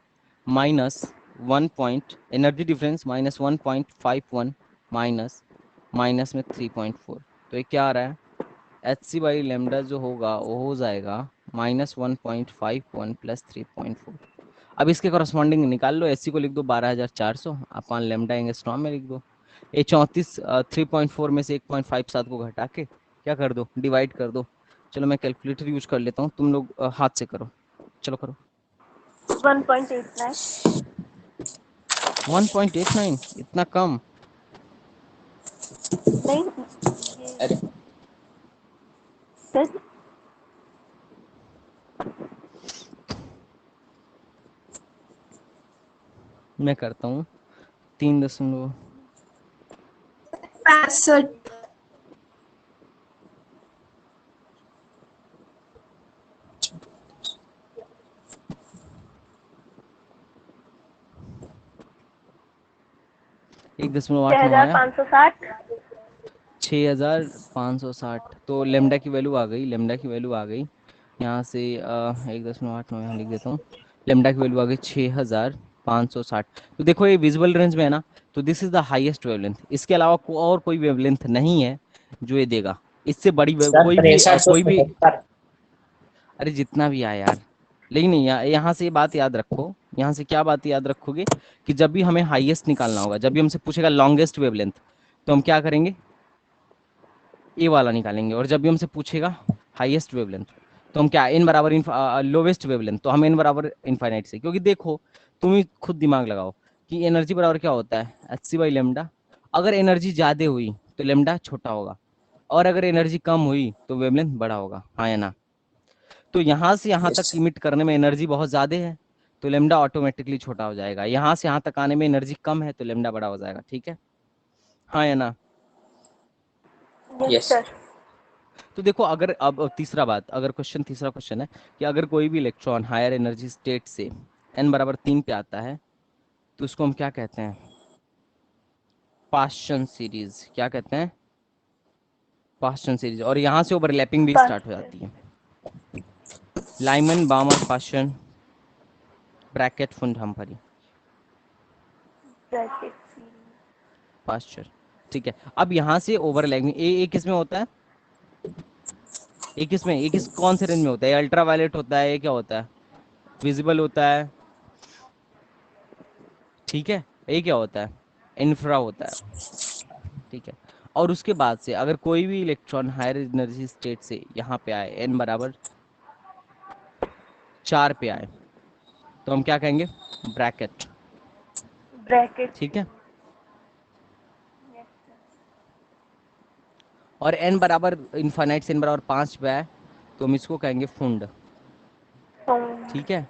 minus 1 point energy difference minus 1.51 minus minus में 3.4, तो ये क्या आ रहा है, एच सी बाई लेमडा जो होगा वो हो जाएगा -1.51 प्लस 3.4। अब इसके करस्पॉन्डिंग निकाल लो, एच सी को लिख दो 12,400 अपन लेमडा एंगस्ट्रॉम में लिख दो। ये 34 3.4 में से 1.57 को घटा के क्या कर दो, डिवाइड कर दो। चलो मैं कैलकुलेटर यूज कर लेता हूँ, तुम लोग हाथ से करो, चलो करो। 1.89। 1.89 इतना कम? नहीं अरे सर, मैं करता हूँ 3.65। 1.8 में आया 6560। 6560। तो लेमडा की वैल्यू आ गई, लेमडा की वैल्यू आ गई यहाँ से 1.8 में यहाँ लिख देता हूँ, लेमडा की वैल्यू आ गई 6560। तो देखो ये विजिबल रेंज में है ना, तो this is the highest wavelength, इसके अलावा और कोई वेवलेंथ नहीं है जो ये देगा। इससे बड़ी सर प्रेशर से कोई भी, 75। अरे जितना भी आया यार, लेकिन नहीं यहाँ से ये बात याद रखो, यहाँ से क्या बात याद रखोगे कि जब भी हमें हाईएस्ट निकालना होगा, जब भी हमसे पूछेगा लॉन्गेस्ट वेवलेंथ, तो हम क्या करेंगे, ए वाला निकालेंगे। और जब भी हमसे पूछेगा हाईएस्ट वेवलेंथ, तो हम क्या, एन बराबर लोवेस्ट वेवलेंथ, तो हम एन बराबर इनफाइनाइट से, क्योंकि देखो तुम ही खुद दिमाग लगाओ कि एनर्जी बराबर क्या होता है, एच सी बाई लेमडा। अगर एनर्जी ज्यादा हुई तो लेमडा छोटा होगा, और अगर एनर्जी कम हुई तो वेवलेंथ बड़ा होगा, हाँ या ना? तो यहाँ से यहाँ तक यस इमिट करने में एनर्जी बहुत ज्यादा है, तो लेमडा ऑटोमेटिकली छोटा हो जाएगा। यहाँ से यहाँ तक आने में एनर्जी कम है तो लेमडा बड़ा हो जाएगा, ठीक है, हाँ या ना? Yes yes sir. तो देखो अगर अब तीसरा बात, अगर क्वेश्चन, तीसरा क्वेश्चन है कि अगर कोई भी इलेक्ट्रॉन हायर एनर्जी स्टेट से n बराबर 3 पे आता है, तो उसको हम क्या कहते हैं, पाश्चन सीरीज। क्या कहते हैं, पाश्चन सीरीज। और यहाँ से ओवरलैपिंग भी स्टार्ट हो जाती है, लाइमन बामर पाश्चन ब्रैकेट फुंड हमफरी ब्रैकेट। पाश्चर, ठीक है। अब यहाँ से ओवरलैपिंग ए किस में होता है, एक इसमें, एक इस कौन से रेंज में होता है, अल्ट्रा वायलेट होता है, ये क्या होता है, विजिबल होता है, ठीक है, ये क्या होता है, इंफ्रा होता है, ठीक है। और उसके बाद से अगर कोई भी इलेक्ट्रॉन हायर एनर्जी स्टेट से यहाँ पे आए, n बराबर 4 पे आए, तो हम क्या कहेंगे, ब्रैकेट, ब्रैकेट। ठीक है। और n बराबर इनफाइनाइट से n बराबर 5 पे आए, तो हम इसको कहेंगे फुंड, ठीक है।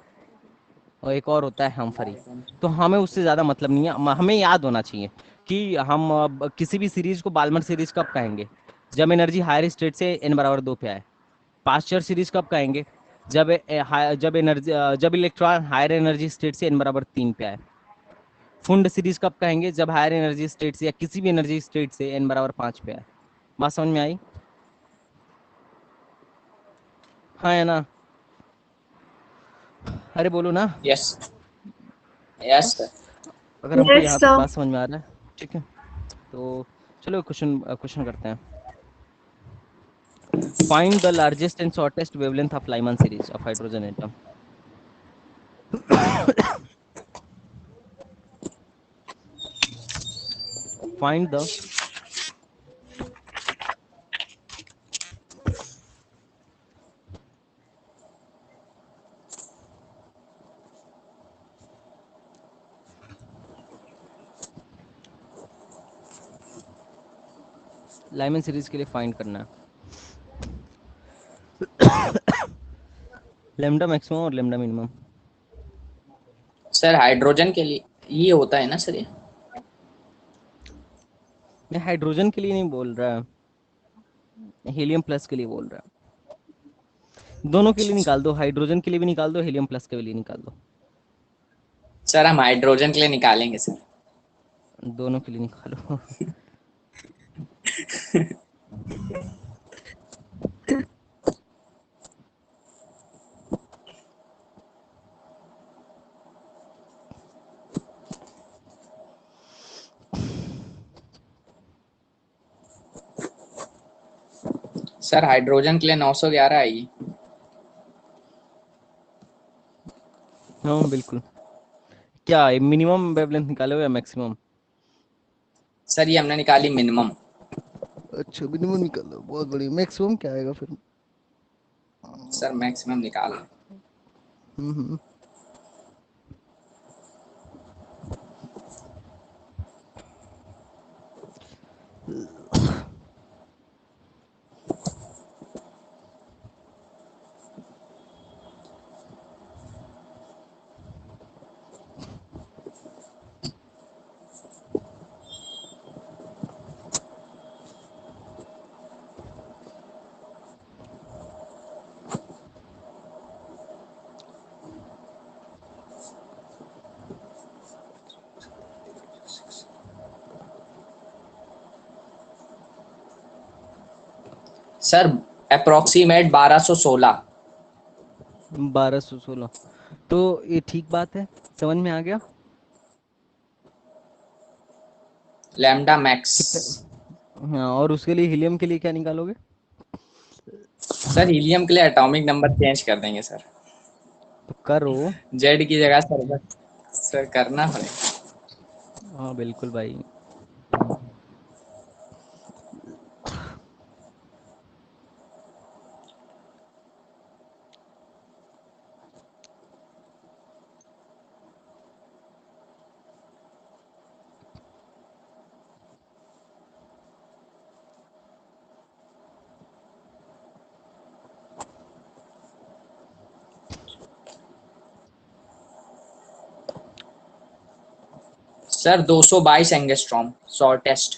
और एक और होता है हमफरी। तो हमें उससे ज्यादा मतलब नहीं है, हमें याद होना चाहिए कि हम किसी भी सीरीज को बाल्मर सीरीज कब कहेंगे, जब एनर्जी हायर स्टेट से n बराबर 2 पे आए। पास्चर सीरीज कब कहेंगे, जब एनर्जी जब इलेक्ट्रॉन हायर एनर्जी स्टेट से n बराबर 3 पे आए। फुंड सीरीज कब कहेंगे, जब हायर एनर्जी स्टेट से या किसी भी एनर्जी स्टेट से n बराबर 5 पे आए। बात समझ में आई, हाँ है ना? अरे बोलो ना। यस यस बस, सर। अगर हमको यस यहाँ तक सर। बात समझ में आ रहा है, ठीक है। तो चलो क्वेश्चन क्वेश्चन करते हैं। Find the largest and shortest wavelength of Lyman series of hydrogen atom. Find the Lyman series के लिए फाइंड करना है लेमडा मैक्सिमम और लेमडा मिनिमम। सर हाइड्रोजन के लिए ये होता है ना सर ये? मैं हाइड्रोजन के लिए नहीं बोल रहा, हीलियम प्लस के लिए बोल रहा। दोनों के लिए निकाल दो, हाइड्रोजन के लिए भी निकाल दो, हीलियम प्लस के लिए निकाल दो, सर हम हाइड्रोजन के लिए निकालेंगे सर। दोनों के लिए निकालो सर हाइड्रोजन के लिए 911 आएगी। हाँ बिल्कुल। क्या मिनिमम वेवलेंथ निकाले हो या मैक्सिमम? सर ये हमने निकाली मिनिमम। अच्छा मिनिमम निकालो, बहुत बढ़िया। मैक्सिमम क्या आएगा फिर? सर मैक्सिमम निकाल। हम्म। Sir approximate 1216। 1216, तो ये ठीक बात है, समझ में आ गया। Lambda max. कितने? हाँ, और उसके लिए हीलियम के लिए क्या निकालोगे? सर हीलियम के लिए एटॉमिक नंबर चेंज कर देंगे सर। तो करो। जेड की जगह सर बस सर करना पड़ेगा। हाँ बिल्कुल भाई। सर 222 एंगस्ट्रॉम शॉर्टेस्ट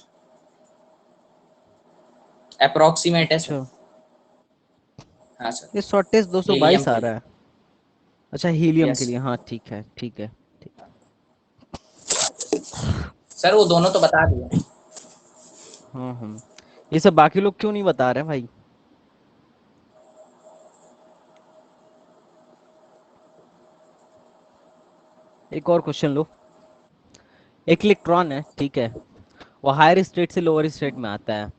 अप्रोक्सीमेट है सर। अच्छा, हाँ सर। ये शॉर्टेज हीलियम 222 आ के रहा लिए। है। अच्छा हीलियम के यस लिए, हाँ ठीक है ठीक है। ठीक। सर वो दोनों तो बता दिए। हाँ, ये सब बाकी लोग क्यों नहीं बता रहे भाई? एक और क्वेश्चन लो। एक इलेक्ट्रॉन है, ठीक है, वो हायर स्टेट से लोअर स्टेट में आता है,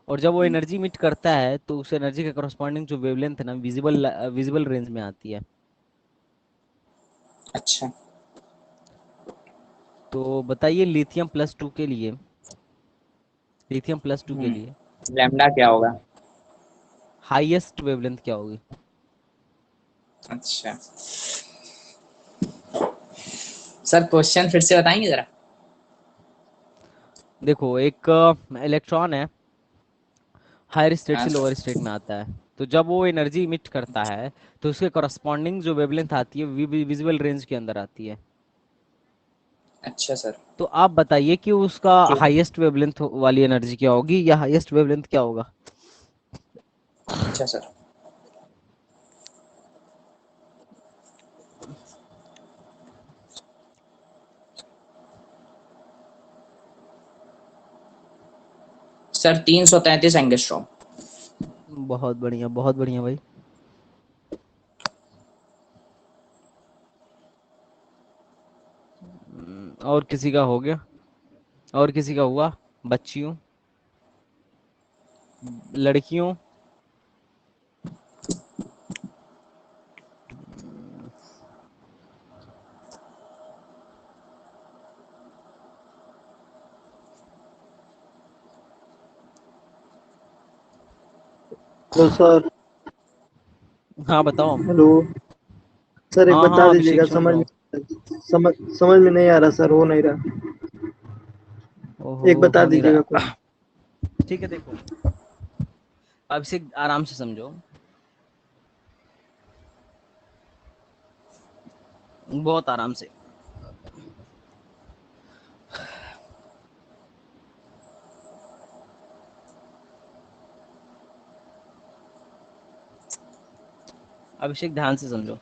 और जब वो एनर्जी मिट करता है तो उस एनर्जी के करस्पॉन्डिंग जो वेवलेंथ है ना, विजिबल विजिबल रेंज में आती है। अच्छा तो बताइए लिथियम +2 के लिए, लिथियम +2 के लिए लैम्डा क्या होगा? हाईएस्ट वेवलेंथ क्या होगी? अच्छा सर क्वेश्चन फिर से बताएंगे जरा। देखो, एक इलेक्ट्रॉन है, हायर स्टेट हाँ से लोअर सर। स्टेट में आता है, तो जब वो एनर्जी इमिट करता है तो उसके करस्पॉन्डिंग जो वेवलेंथ आती है विजिबल रेंज के अंदर आती है। अच्छा सर। तो आप बताइए कि उसका ठीक। हाईएस्ट वेवलेंथ वाली एनर्जी क्या होगी, या हाईएस्ट वेवलेंथ क्या होगा? अच्छा सर। Sir 333 angstrom. बहुत बढ़िया भाई। और किसी का हो गया? और किसी का हुआ? बच्चियों, लड़कियों। Hello sir. हाँ बताओ। हेलो सर, एक हाँ बता हाँ अभिषेक दीजिएगा, सुन रहा हूँ। समझ में नहीं आ रहा सर, हो नहीं रहा। एक ओहो, बता हो नहीं दीजिएगा कोई। रहा। ठीक है, देखो, अभिषेक आराम से समझो, बहुत आराम से। अभिषेक ध्यान से समझो।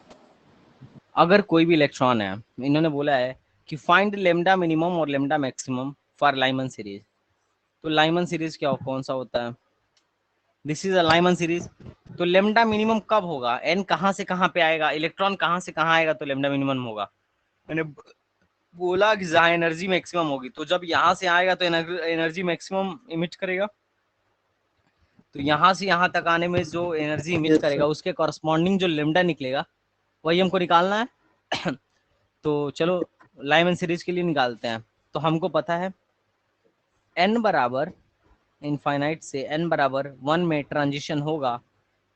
अगर कोई भी इलेक्ट्रॉन है, इन्होंने बोला है कि फाइंड लेमडा मिनिमम और lambda maximum for Lyman series. तो लाइमन सीरीज क्या कौन सा होता है? This is a Lyman series. तो लेमडा मिनिमम कब होगा? एन कहाँ से कहाँ पे आएगा, इलेक्ट्रॉन कहाँ से कहाँ आएगा तो लेमडा मिनिमम होगा। मैंने बोला कि जहाँ एनर्जी मैक्सिमम होगी, तो जब यहाँ से आएगा तो एनर्जी मैक्सिमम इमिट करेगा, तो यहाँ से यहाँ तक आने में जो एनर्जी इमिट यस करेगा सर। उसके कॉरस्पॉन्डिंग जो लेमडा निकलेगा वही हमको निकालना है। तो चलो लाइमन सीरीज के लिए निकालते हैं। तो हमको पता है n बराबर इनफाइनाइट से n बराबर 1 में ट्रांजिशन होगा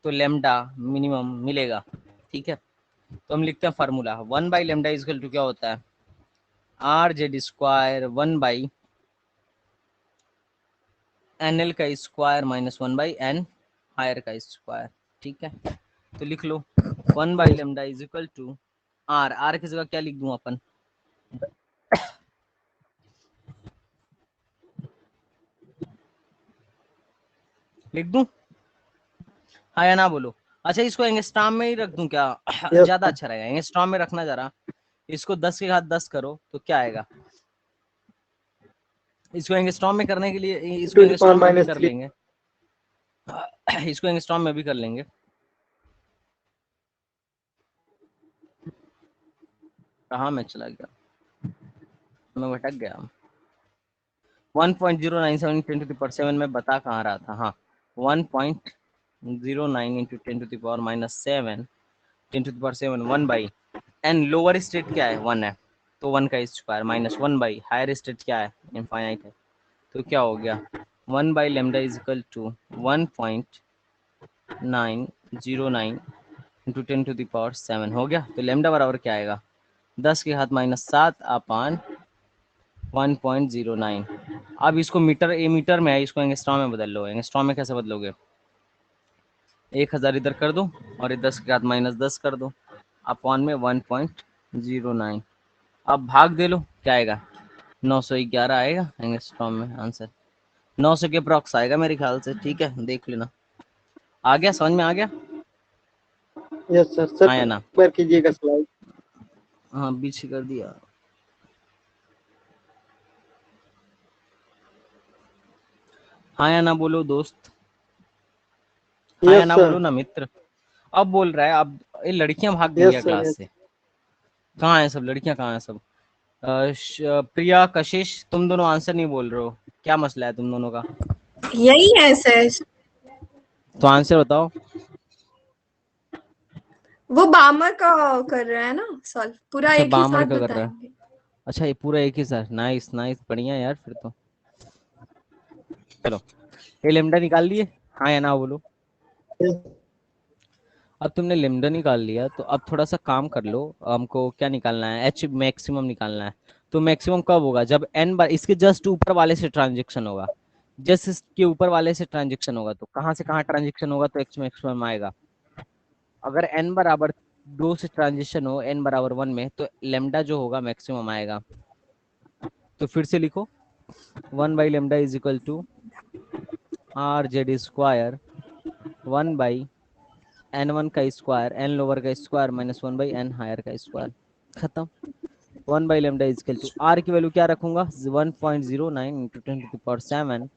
तो लेमडा मिनिमम मिलेगा। ठीक है, तो हम लिखते हैं formula 1 by lambda is equal to क्या होता है, R Z square 1 by N L का square minus 1 by N higher का स्क्वायर। ठीक है, तो लिख लो 1 by lambda is equal to R, R की जगह क्या लिख दूं अपन, लिख दूं, हाँ या ना बोलो। अच्छा इसको एंगस्ट्रॉम में ही रख दूं क्या? यस ज्यादा सर। अच्छा रहेगा, एंगस्ट्रॉम में रखना जरा। इसको 10 के घात 10 करो तो क्या आएगा? इसको एंगस्ट्रॉम में करने के लिए इसको टू द पावर एंगस्ट्रॉम में भी कर -3। लेंगे, इसको एंगस्ट्रॉम में भी कर लेंगे। कहाँ मैं चला गया, मैं भटक गया। 1.097 10 टू द पावर 7 में बता कहाँ रहा था, हाँ 1.09 into 10 to the power -7 10 to the power 7 1 by N, lower state क्या है 1 है तो 1 का square minus 1 by higher state क्या है इनफाइनाइट है, तो क्या हो गया 1 by lambda is equal to 1.909 into 10 to the power 7 हो गया। तो लेमडा बराबर क्या आएगा, 10 के घात -7 अपान 1.09। अब इसको मीटर ए मीटर में है, इसको एंगस्ट्रॉम में बदल लो। एंगस्ट्रॉम में कैसे बदलोगे, 1000 इधर कर दो और 10 के घात -10 कर दो अपॉन में 1.09। अब भाग दे लो, क्या आएगा 911 आएगा एंगस्ट्रॉम में आंसर, 900 के अप्रॉक्स आएगा मेरे ख्याल से। ठीक है देख लेना, आ गया समझ में आ गया, यस सर। सर हाँ या एक ना? बार कीजिएगा स्लाइड। हाँ पीछे कर दिया। हाँ या ना बोलो दोस्त, हाँ या यस ना सर। बोलो ना मित्र। अब बोल रहा है, अब ये लड़कियां भाग गई हैं यस सर। Class yes. से, कहाँ है सब लड़कियां, कहाँ है सब? प्रिया कशिश तुम दोनों आंसर नहीं बोल रहे हो, क्या मसला है तुम दोनों का? यही है सर। तो आंसर बताओ। वो बामर का कर रहे हैं ना सॉल्व, पूरा अच्छा एक ही बामर साथ का कर रहा है, बताएंगे। अच्छा ये पूरा एक ही साथ, नाइस नाइस बढ़िया यार फिर तो। चलो ये लेमडा निकाल लिए, हाँ या ना बोलो। अब तुमने लेमडा निकाल लिया तो अब थोड़ा सा काम कर लो, हमको क्या निकालना है, एच मैक्सिमम निकालना है। तो मैक्सिमम कब होगा, जब एन बार इसके जस्ट ऊपर वाले से ट्रांजेक्शन होगा, जस्ट इसके ऊपर वाले से ट्रांजेक्शन होगा तो कहाँ से कहाँ ट्रांजेक्शन होगा तो एच मैक्सिमम आएगा। अगर एन बराबर 2 से ट्रांजिशन हो एन बराबर 1 में तो लेमडा जो होगा मैक्सिमम आएगा। तो फिर से लिखो 1 by lambda is equal to R Z square 1 by N one का स्क्वायर एन लोअर का square minus 1 by N higher का स्क्वायर, खत्म। 1 by lambda is equal to R की वैल्यू क्या रखूंगा 1.09 into 10 to the power 7,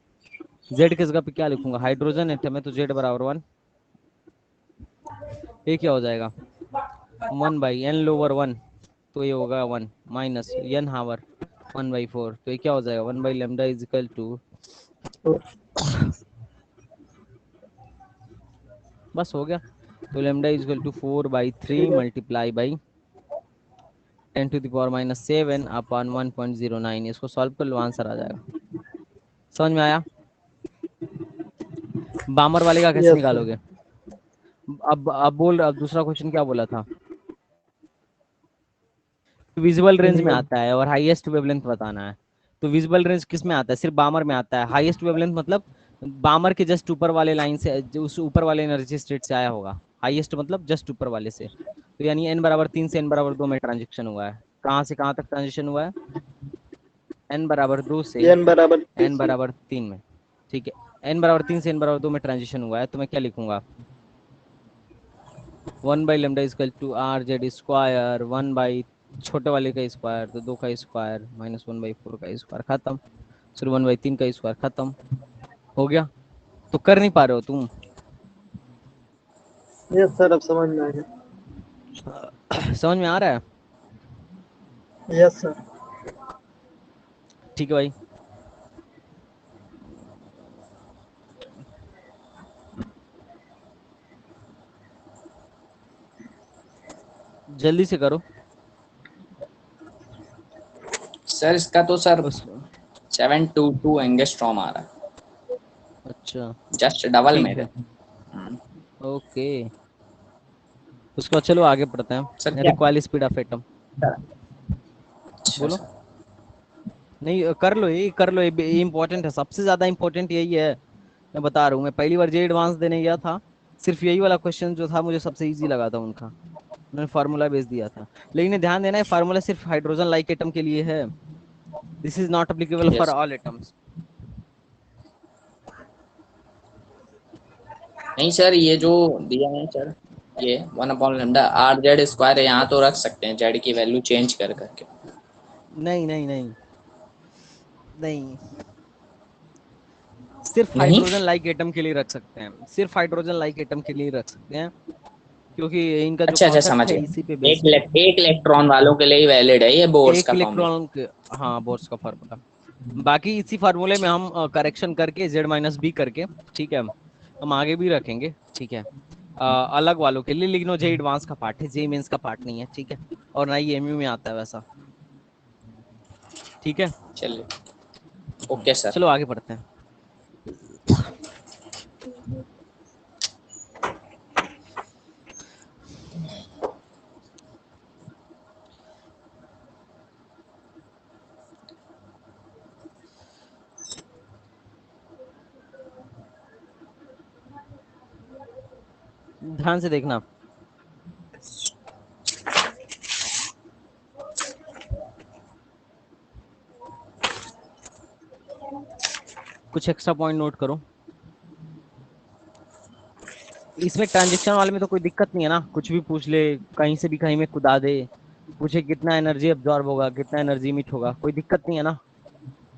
Z की जगह पे क्या लिखूंगा, हाइड्रोजन एटम है तो जेड बराबर 1, ये क्या हो जाएगा 1 बाई एन लोअर 1 तो ये होगा 1 माइनस एन हावर 1/4, तो ये क्या हो जाएगा 1 by lambda is equal to, बस हो गया। तो lambda is equal to 4/3 multiply by 10 to the power -7 upon 1.09, इसको सॉल्व कर लो आंसर आ जाएगा। समझ में आया? बामर वाले का कैसे यस सर। निकालोगे? अब बोल, अब दूसरा क्वेश्चन क्या बोला था, विजिबल रेंज में मिनिमम। आता है और हाईएस्ट वेवलेंथ बताना है। तो विजिबल रेंज किस में आता है, सिर्फ बामर में आता है। हाईएस्ट वेवलेंथ मतलब बामर के जस्ट ऊपर वाले लाइन से, जो उस ऊपर वाले एनर्जी स्टेट से आया होगा, हाईएस्ट मतलब जस्ट ऊपर वाले से। तो यानी n बराबर 3 से n बराबर 2 में ट्रांजेक्शन हुआ है, कहाँ से कहाँ तक ट्रांजेक्शन हुआ है, n बराबर 2 से n बराबर 3 n से। बराबर 3 में। ठीक है, n बराबर 3 से n बराबर 2 में ट्रांजिशन हुआ है, तो मैं क्या लिखूंगा 1 by lambda is equal to R Z square 1 by छोटे वाले का स्क्वायर तो 2 का स्क्वायर माइनस 1/4 का स्क्वायर, खत्म। फिर 1/3 का स्क्वायर, खत्म हो गया। तो कर नहीं पा रहे हो तुम? यस सर, अब समझ में आ गया। समझ में आ रहा है? Yes sir. ठीक है भाई। जल्दी से करो। सर इसका तो सर उस 722 एंगस्ट्रॉम आ रहा है, अच्छा जस्ट डबल ठीक मेरे। है, ओके। उसको चलो आगे पढ़ते सर हैं, क्या? Required speed of atom. अच्छा बोलो। सर। नहीं कर लो, ये कर लो, ये इम्पोर्टेंट है, सबसे ज्यादा इम्पोर्टेंट यही है। मैं बता रहा हूँ, मैं पहली बार जे एडवांस देने गया था, सिर्फ यही वाला क्वेश्चन जो था मुझे सबसे इजी लगा था उनका। उन्होंने फार्मूला बेच दिया था, लेकिन ये ध्यान देना है फार्मूला सिर्फ हाइड्रोजन लाइक एटम के लिए है, this is not applicable for yes all atoms. नहीं सर, ये जो दिया है सर, ये 1/λ आर जेड स्क्वायर है, यहाँ तो रख सकते हैं जेड की वैल्यू चेंज कर करके। नहीं नहीं नहीं नहीं, सिर्फ नहीं। हाइड्रोजन लाइक एटम के लिए रख सकते हैं, सिर्फ हाइड्रोजन लाइक एटम के लिए रख सकते हैं, क्योंकि इनका जो अच्छा अच्छा, कॉन्सेप्ट समझ है गया। इसी पे एक बेस्ड है। एक इलेक्ट्रॉन वालों के लिए ही वैलिड है ये बोर्स एक का फॉर्मूला। इलेक्ट्रॉन के, हाँ बोर्स का फार्मूला। बाकी इसी फार्मूले में हम करेक्शन करके Z-B करके, ठीक है, हम आगे भी रखेंगे, ठीक है, अलग वालों के लिए, लेकिन वो जे एडवांस का पार्ट है, जे मेंस का पार्ट नहीं है, ठीक है, और ना ही एमयू में आता है वैसा। ठीक है। चलिए, ओके सर। चलो आगे बढ़ते हैं। ध्यान से देखना। कुछ एक्स्ट्रा पॉइंट नोट करो। इसमें ट्रांजेक्शन वाले में तो कोई दिक्कत नहीं है ना, कुछ भी पूछ ले, कहीं से भी कहीं में कुदा दे, पूछे कितना एनर्जी एब्जॉर्ब होगा, कितना एनर्जी इमिट होगा, कोई दिक्कत नहीं है ना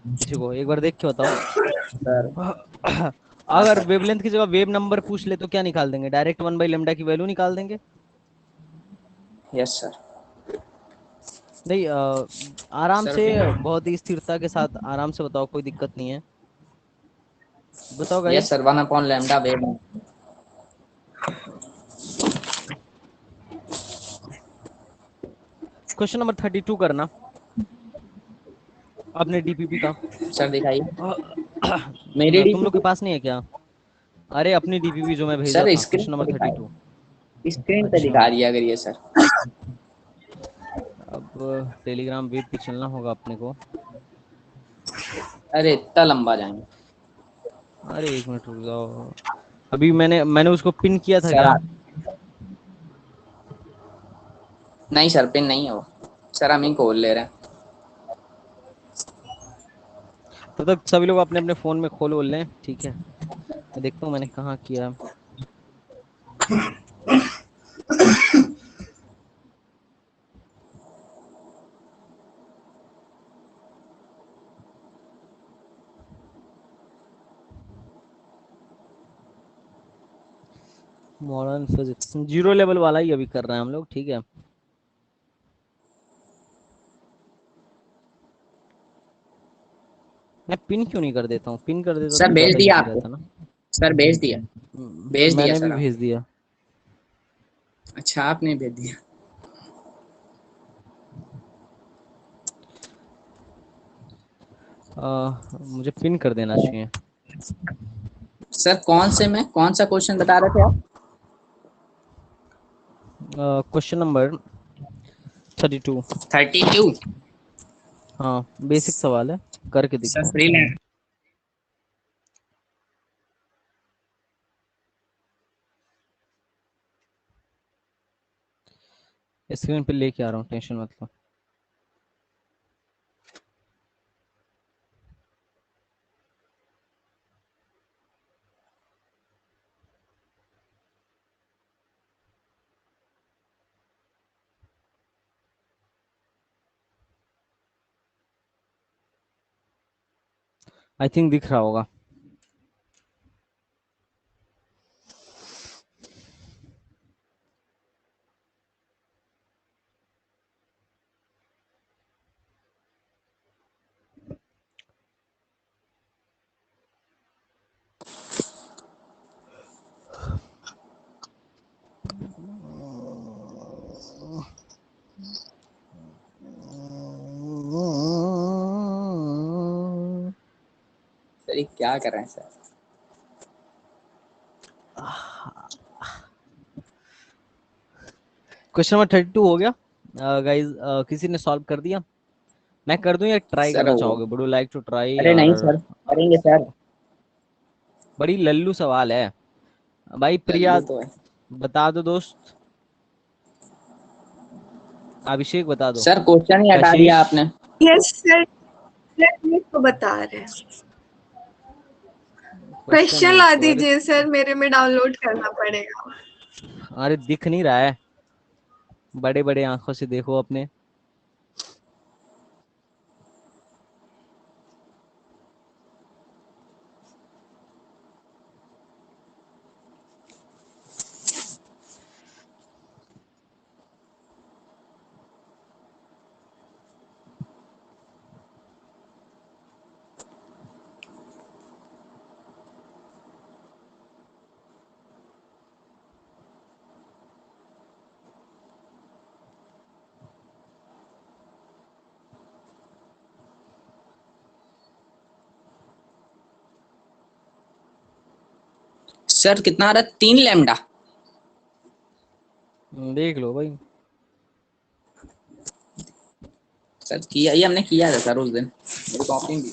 किसी को, एक बार देख के बताओ। सर हाँ अगर सर। वेवलेंथ की जगह वेव नंबर पूछ ले तो क्या निकाल देंगे, डायरेक्ट 1/λ की वैल्यू निकाल देंगे। Yes sir. नहीं आराम सर से, फिर। बहुत ही स्थिरता के साथ आराम से बताओ, कोई दिक्कत नहीं है, बताओ yes guys. Sir, 1/λ wave. Question number 32 करना अपने डीपीपी का। सर दिखाइए। मेरी तुम लोग के डीपी। पास नहीं है क्या? अरे अपनी डीपीपी जो मैं भेजा सर था, स्क्रीन क्वेश्चन पे नंबर दिखाइए, 32। स्क्रीन पे अच्छा, दिखा दिया करिए सर। अब टेलीग्राम वेब पे चलना होगा अपने को। अरे इतना लंबा जाएंगे। अरे एक मिनट रुक जाओ, अभी मैंने उसको पिन किया था सर क्या? नहीं सर, पिन नहीं है वो। सर हम ही खोल ले रहे हैं। तब तक सभी लोग अपने अपने फोन में खोल वोल लें, ठीक है, मैं देखता हूँ मैंने कहाँ किया। मॉडर्न फिजिक्स जीरो लेवल वाला ही अभी कर रहे हैं हम लोग, ठीक है। मैं पिन क्यों नहीं कर देता हूँ, पिन कर देता सर तो भेज ज्यादा दिया इजी आपको। रहता ना। सर भेज दिया। भेज दिया मैंने भी सर आप। भेज दिया। अच्छा आपने भेज दिया। मुझे पिन कर देना चाहिए। सर कौन से में कौन सा क्वेश्चन बता रहे थे आप? Question number 32। 32। हाँ बेसिक सवाल है, करके सर दिखाओ। फ्रीलैंड। स्क्रीन पे लेके आ रहा हूँ, टेंशन मत लो। आई थिंक दिख रहा होगा। सर ये क्या कर रहे हैं सर? क्वेश्चन नंबर 32 हो गया गाइस। किसी ने सॉल्व कर दिया? मैं कर दूं या ट्राई सर करना वो, चाहोगे? Would you like to try अरे नहीं और सर, करेंगे सर। बड़ी लल्लू सवाल है भाई। प्रिया लल्लू तो है बता दो दोस्त। अभिषेक बता दो। सर, क्वेश्चन ही हटा कशिश दिया आपने। यस सर, ये तो बता रहे हैं। क्वेश्चन क्वेश्चन ला एक और। दीजिए सर, मेरे में डाउनलोड करना पड़ेगा। अरे दिख नहीं रहा है, बड़े बड़े आंखों से देखो अपने। सर कितना आ रहा है? 3 लैम्डा। देख लो भाई। सर किया, ये हमने किया था सर उस दिन, मेरी कॉपी में भी।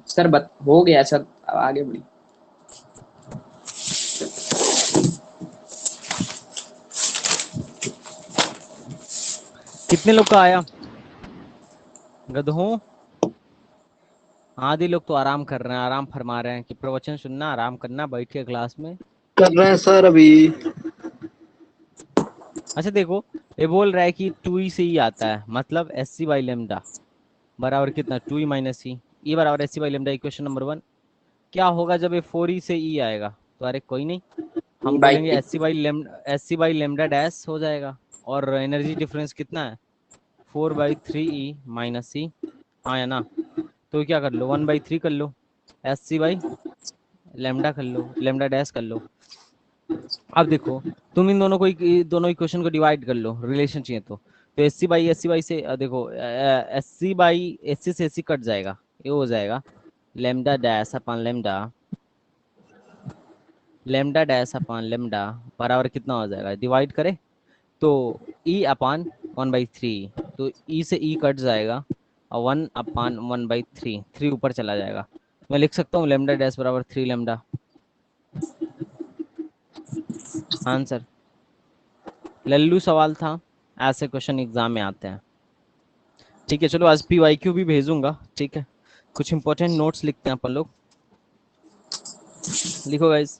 सर हो गया सर, अब आगे बढ़ी। कितने लोग का आया? गधों, आधे लोग तो आराम कर रहे हैं, आराम फरमा रहे हैं कि प्रवचन सुनना, आराम करना, बैठिए क्लास में। कर रहे हैं सर अभी। अच्छा देखो, ये बोल रहा है कि 2e से ही आता है, मतलब एस सी बाई लेमडा बराबर कितना, 2e माइनस ई। ई बराबर S C by lambda. Equation number 1। क्या होगा जब ये 4e से ई आएगा? तो अरे कोई नहीं, ई हम बाई बोलेंगे 3। S C by lambda dash हो जाएगा। और एनर्जी डिफरेंस कितना है? 4/3e माइनस ई। हाँ या ना? तो क्या कर लो, 1/3 कर लो, एस सी बाई लेमडा कर लो, लेमडा डैश कर लो। अब देखो, तुम इन दोनों को दोनों इक्वेशन को डिवाइड कर लो, रिलेशन चाहिए तो एस सी बाई से देखो, एस सी से एस सी कट जाएगा, ये हो जाएगा लेमडा डैश अपन लेमडा, लेमडा डैश अपन लेमडा बराबर कितना हो जाएगा, डिवाइड करें तो ई अपान 1/3। तो ई से ई कट जाएगा और 1/1/3, 3 ऊपर चला जाएगा। मैं लिख सकता हूँ लेमडा डैश बराबर 3 लेमडा। आंसर। लल्लू सवाल था, ऐसे क्वेश्चन एग्जाम में आते हैं। ठीक है चलो, आज PYQ भी भेजूंगा। ठीक है, कुछ इंपॉर्टेंट नोट्स लिखते हैं अपन लोग। लिखो गाइस,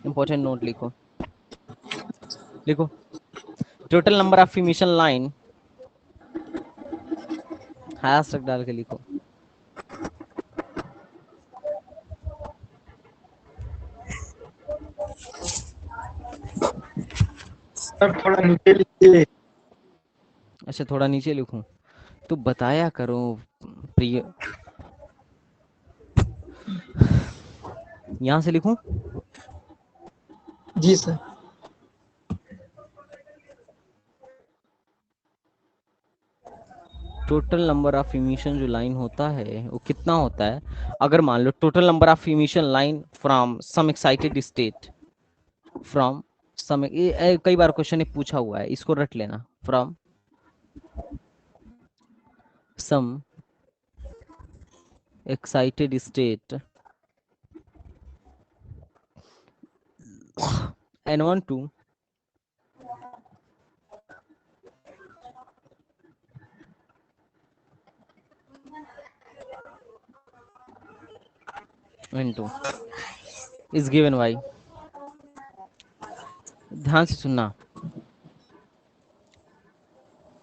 इंपॉर्टेंट नोट लिखो। लिखो, total number of emission line, hashtag डाल के लिखो। सर थोड़ा नीचे लिखिए। अच्छा थोड़ा नीचे लिखूं तो बताया करो प्रिय। यहाँ से लिखूं? जी sir. Total number of emission जो लाइन होता है वो कितना होता है? अगर मान लो total number of emission line from some excited state, from some, कई बार क्वेश्चन ने पूछा हुआ है, इसको रट लेना। From some excited state N1 2 into is given by, ध्यान से सुनना,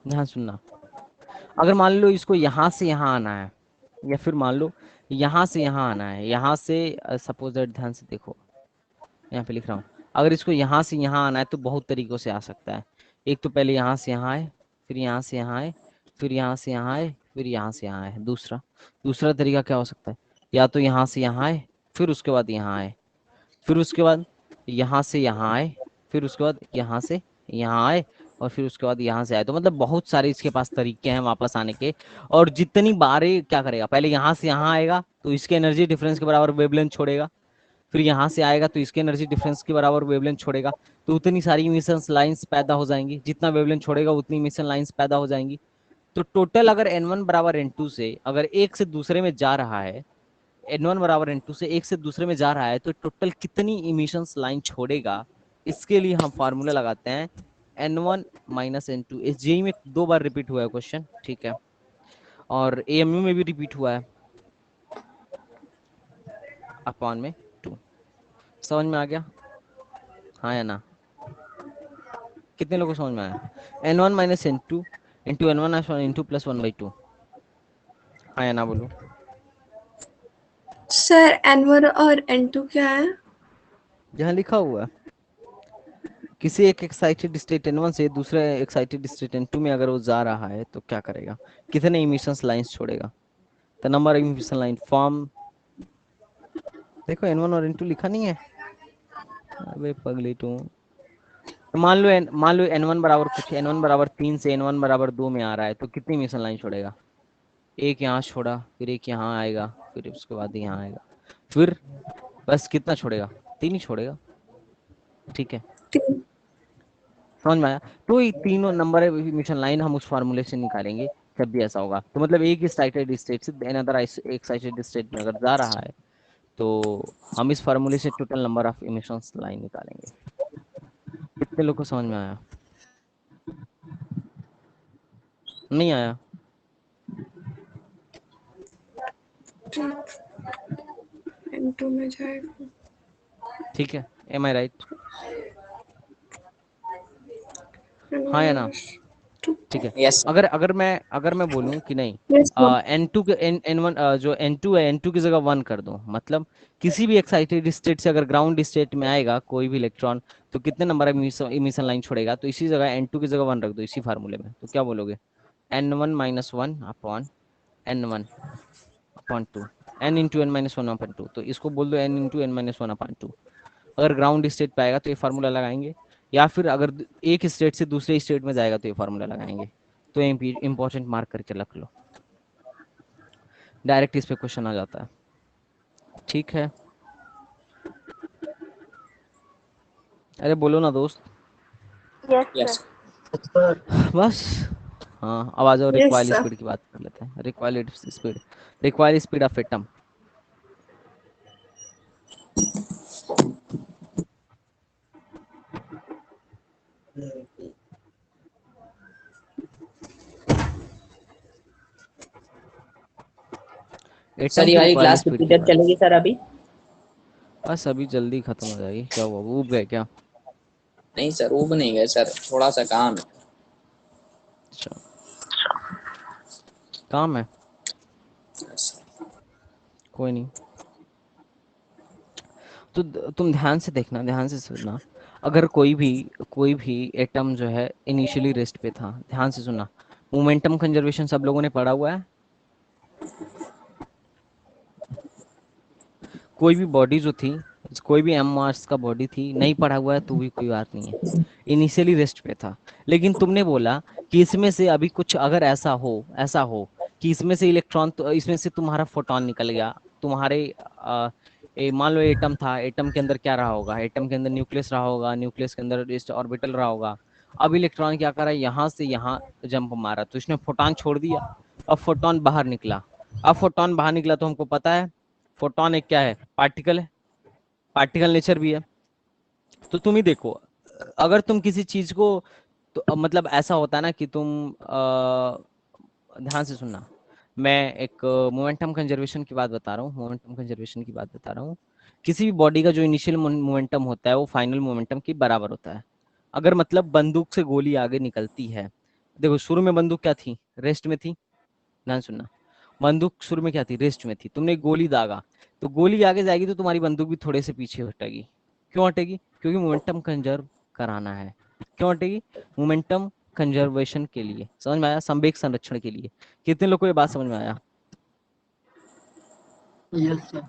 ध्यान सुनना, अगर मान लो इसको यहाँ से यहाँ आना है, या फिर मान लो यहाँ से यहाँ आना है, यहाँ से सपोज दैट, ध्यान से देखो यहाँ पे लिख रहा हूँ, अगर इसको यहाँ से यहाँ आना है तो बहुत तरीकों से आ सकता है। एक तो पहले यहाँ से यहाँ आए, फिर यहाँ से यहाँ आए, फिर यहाँ से यहाँ आए, फिर यहाँ से यहाँ आए। दूसरा दूसरा तरीका क्या हो सकता है, या तो यहाँ से यहाँ आए, फिर उसके बाद यहाँ आए, फिर उसके बाद यहाँ से यहाँ आए, फिर उसके बाद यहाँ से यहाँ आए, और फिर उसके बाद यहाँ से आए। तो मतलब बहुत सारे इसके पास तरीके हैं वापस आने के। और जितनी बार ये क्या करेगा, पहले यहाँ से यहाँ आएगा तो इसके एनर्जी डिफरेंस के बराबर वेवलेंथ छोड़ेगा, फिर यहाँ से आएगा तो इसके एनर्जी डिफरेंस के बराबर वेवलेंथ छोड़ेगा, तो उतनी सारी इमिशन लाइंस पैदा हो जाएंगी, जितना वेवलेंथ छोड़ेगा उतनी इमिशन लाइंस पैदा हो जाएंगी। तो टोटल अगर n1 बराबर n2 से अगर एक से दूसरे में जा रहा है, n1 बराबर n2 से एक से दूसरे में जा रहा है, तो टोटल कितनी इमिशंस लाइन छोड़ेगा, इसके लिए हम फार्मूला लगाते हैं n1 माइनस n2। इस जेई में 2 बार रिपीट हुआ है क्वेश्चन, ठीक है, और एएमयू में भी रिपीट हुआ है, अपॉन में 2। समझ में आ गया, हाँ या ना? कितने लोगों को समझ में आया? n1 minus n2 into n1 into plus 1/2, हाँ या ना बोलो? सर n1 और n2 क्या है? जहाँ लिखा हुआ है, किसी एक एक्साइटेड स्टेट n1 से दूसरे एक्साइटेड स्टेट n2 में अगर वो जा रहा है तो क्या करेगा, कितने इमिशंस लाइंस छोड़ेगा, the number of emission line form. देखो n1 और n2 लिखा नहीं है, अबे पगली तू। मान लो n1 बराबर कुछ, n1 बराबर 3 से n1 बराबर 2 में आ रहा है, तो कितनी इमिशन लाइन छोड़ेगा, एक यहाँ छोड़ा, फिर एक यहाँ आएगा, फिर उसके बाद यहाँ आएगा, फिर बस कितना छोड़ेगा, 3 ही छोड़ेगा, ठीक है, समझ में आया? तो ये तीनों नंबर इमिशन लाइन हम उस फार्मूले से निकालेंगे जब भी ऐसा होगा। तो मतलब एक एक्साइटेड स्टेट से अनदर एक्साइटेड स्टेट में अगर जा रहा है तो हम इस फार्मूले से total number of emissions line निकालेंगे। कितने लोग को समझ में आया? नहीं आया? n2 में जाएगा, ठीक है, एम आई राइट? हाँ या ना? ठीक है। यस अगर मैं बोलूं कि नहीं, Yes, sir. n2 के n1 जो n2 है, n2 की जगह 1 कर दूं, मतलब किसी भी एक्साइटेड स्टेट से अगर ग्राउंड स्टेट में आएगा कोई भी इलेक्ट्रॉन, तो कितने नंबर इमिशन लाइन छोड़ेगा, तो इसी जगह n2 की जगह 1 रख दो इसी फार्मूले में, तो क्या बोलोगे, n1 minus 1 upon n1 upon 2, n into n minus 1 upon 2, तो इसको बोल दो n into n minus 1 upon 2। अगर ग्राउंड स्टेट पे आएगा तो ये फार्मूला लगाएंगे, या फिर अगर एक स्टेट से दूसरे स्टेट में जाएगा तो ये फार्मूला लगाएंगे। तो इंपॉर्टेंट मार्क करके रख लो, डायरेक्ट इस पे क्वेश्चन आ जाता है, ठीक है? अरे बोलो ना दोस्त, यस यस सर। बस। हाँ, अब आ जाओ, Yes, रिक्वायर्ड sir. स्पीड की बात कर लेते हैं। Required speed of atom. Sir ये वाली क्लास कितनी देर चलेगी सर अभी? बस अभी जल्दी खत्म हो जाएगी। क्या हुआ, ऊब गए क्या? नहीं सर ऊब नहीं गए सर, थोड़ा सा काम है। अच्छा, काम है, कोई नहीं। तो तुम ध्यान से देखना, ध्यान से सुनना, अगर कोई भी एटम जो है इनिशियली रेस्ट पे था, ध्यान से सुनना, मोमेंटम कंजर्वेशन सब लोगों ने पढ़ा हुआ है। कोई भी बॉडी जो थी, कोई भी एम मास का बॉडी थी, नहीं पढ़ा हुआ है तो भी कोई बात नहीं है, इनिशियली रेस्ट पे था। लेकिन तुमने बोला कि इसमें से अभी कुछ अगर ऐसा हो कि इसमें से इलेक्ट्रॉन, तो इसमें से तुम्हारा फोटोन निकल गया, तुम्हारे मान लो एटम था, एटम के अंदर क्या रहा होगा, एटम के अंदर न्यूक्लियस रहा होगा, न्यूक्लियस के अंदर ऑर्बिटल रहा होगा। अब इलेक्ट्रॉन क्या करा, यहाँ से यहाँ जंप मारा तो इसने फोटोन छोड़ दिया, अब फोटोन बाहर निकला। अब फोटोन बाहर निकला तो हमको पता है फोटोन एक क्या है, पार्टिकल है, पार्टिकल नेचर भी है। तो तुम ही देखो, अगर तुम किसी चीज को, तो मतलब ऐसा होता है ना कि तुम ध्यान से सुनना, मैं एक मोमेंटम कंजर्वेशन की बात बता रहा हूँ, मोमेंटम कंजर्वेशन की बात बता रहा हूँ। किसी भी बॉडी का जो इनिशियल मोमेंटम होता है वो फाइनल मोमेंटम के बराबर होता है। अगर मतलब बंदूक से गोली आगे निकलती है, देखो शुरू में बंदूक क्या थी, रेस्ट में थी। ध्यान सुनना, बंदूक शुरू में क्या थी, रेस्ट में थी। तुमने एक गोली दागा, तो गोली आगे जाएगी तो तुम्हारी बंदूक भी थोड़े से पीछे हटेगी। क्यों हटेगी? क्योंकि मोमेंटम कंजर्व कराना है। क्यों हटेगी? मोमेंटम कंजर्वेशन के लिए। समझ में आया? संवेग संरक्षण के लिए। कितने लोग को ये बात समझ में आया? Yes sir.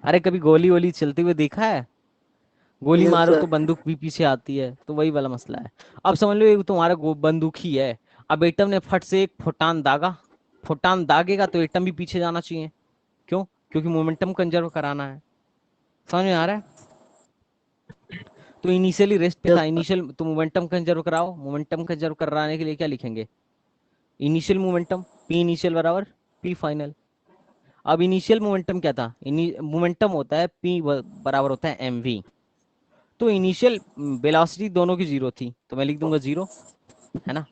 अरे कभी गोली वोली चलते हुए देखा है? गोली यस मारो तो सर। बंदूक भी पीछे आती है, तो वही वाला मसला है। अब समझ लो ये तुम्हारा बंदूक ही है। अब एटम ने फट से एक फोटान दागा, फोटान दागेगा तो एटम भी पीछे जाना चाहिए। क्यों? क्योंकि मोमेंटम कंजर्व कराना है। समझ में आ रहा है? तो इनिशियली रेस्ट पे था, यस सर। इनिशियल तो मोमेंटम कंजर्व कराओ। मोमेंटम कंजर्व कराने के लिए क्या लिखेंगे? इनिशियल मोमेंटम पी इनिशियल बराबर पी फाइनल। अब इनिशियल मोमेंटम क्या था? मोमेंटम होता है पी बराबर होता है एम वी। तो इनिशियल वेलोसिटी दोनों की जीरो थी, तो मैं लिख दूंगा जीरो, है ना।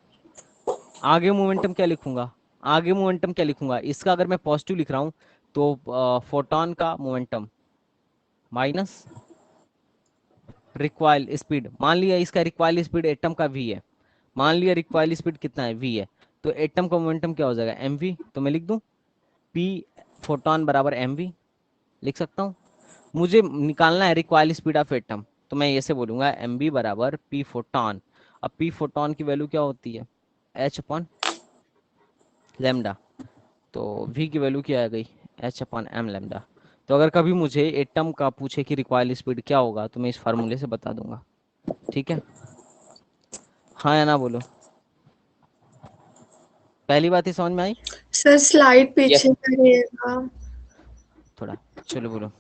आगे मोमेंटम क्या लिखूंगा? आगे मोमेंटम क्या लिखूंगा? इसका अगर मैं पॉजिटिव लिख रहा हूं तो फोटोन का मोमेंटम माइनस रिक्वायल स्पीड। मान लिया इसका रिक्वायल स्पीड एटम का वी है, मान लिया रिक्वायल स्पीड कितना है, वी है, तो एटम का मोमेंटम क्या हो जाएगा, एम वी। तो मैं लिख दूं पी फोटोन बराबर एम वी, लिख सकता हूँ। मुझे निकालना है रिक्वायल स्पीड ऑफ एटम, तो मैं ऐसे बोलूंगा एम बी बराबर पी फोटोन। अब पी फोटोन की वैल्यू क्या होती है, एच अपॉन लेमडा। तो v की वैल्यू क्या आ गई, एच अपॉन एम लेमडा। तो अगर कभी मुझे एटम का पूछे कि रिक्वायर्ड स्पीड क्या होगा तो मैं इस फार्मूले से बता दूंगा। ठीक है, हाँ या ना बोलो। पहली बात ही समझ में आई? Sir slide yes. पीछे करिएगा। थोड़ा, चलो बोलो।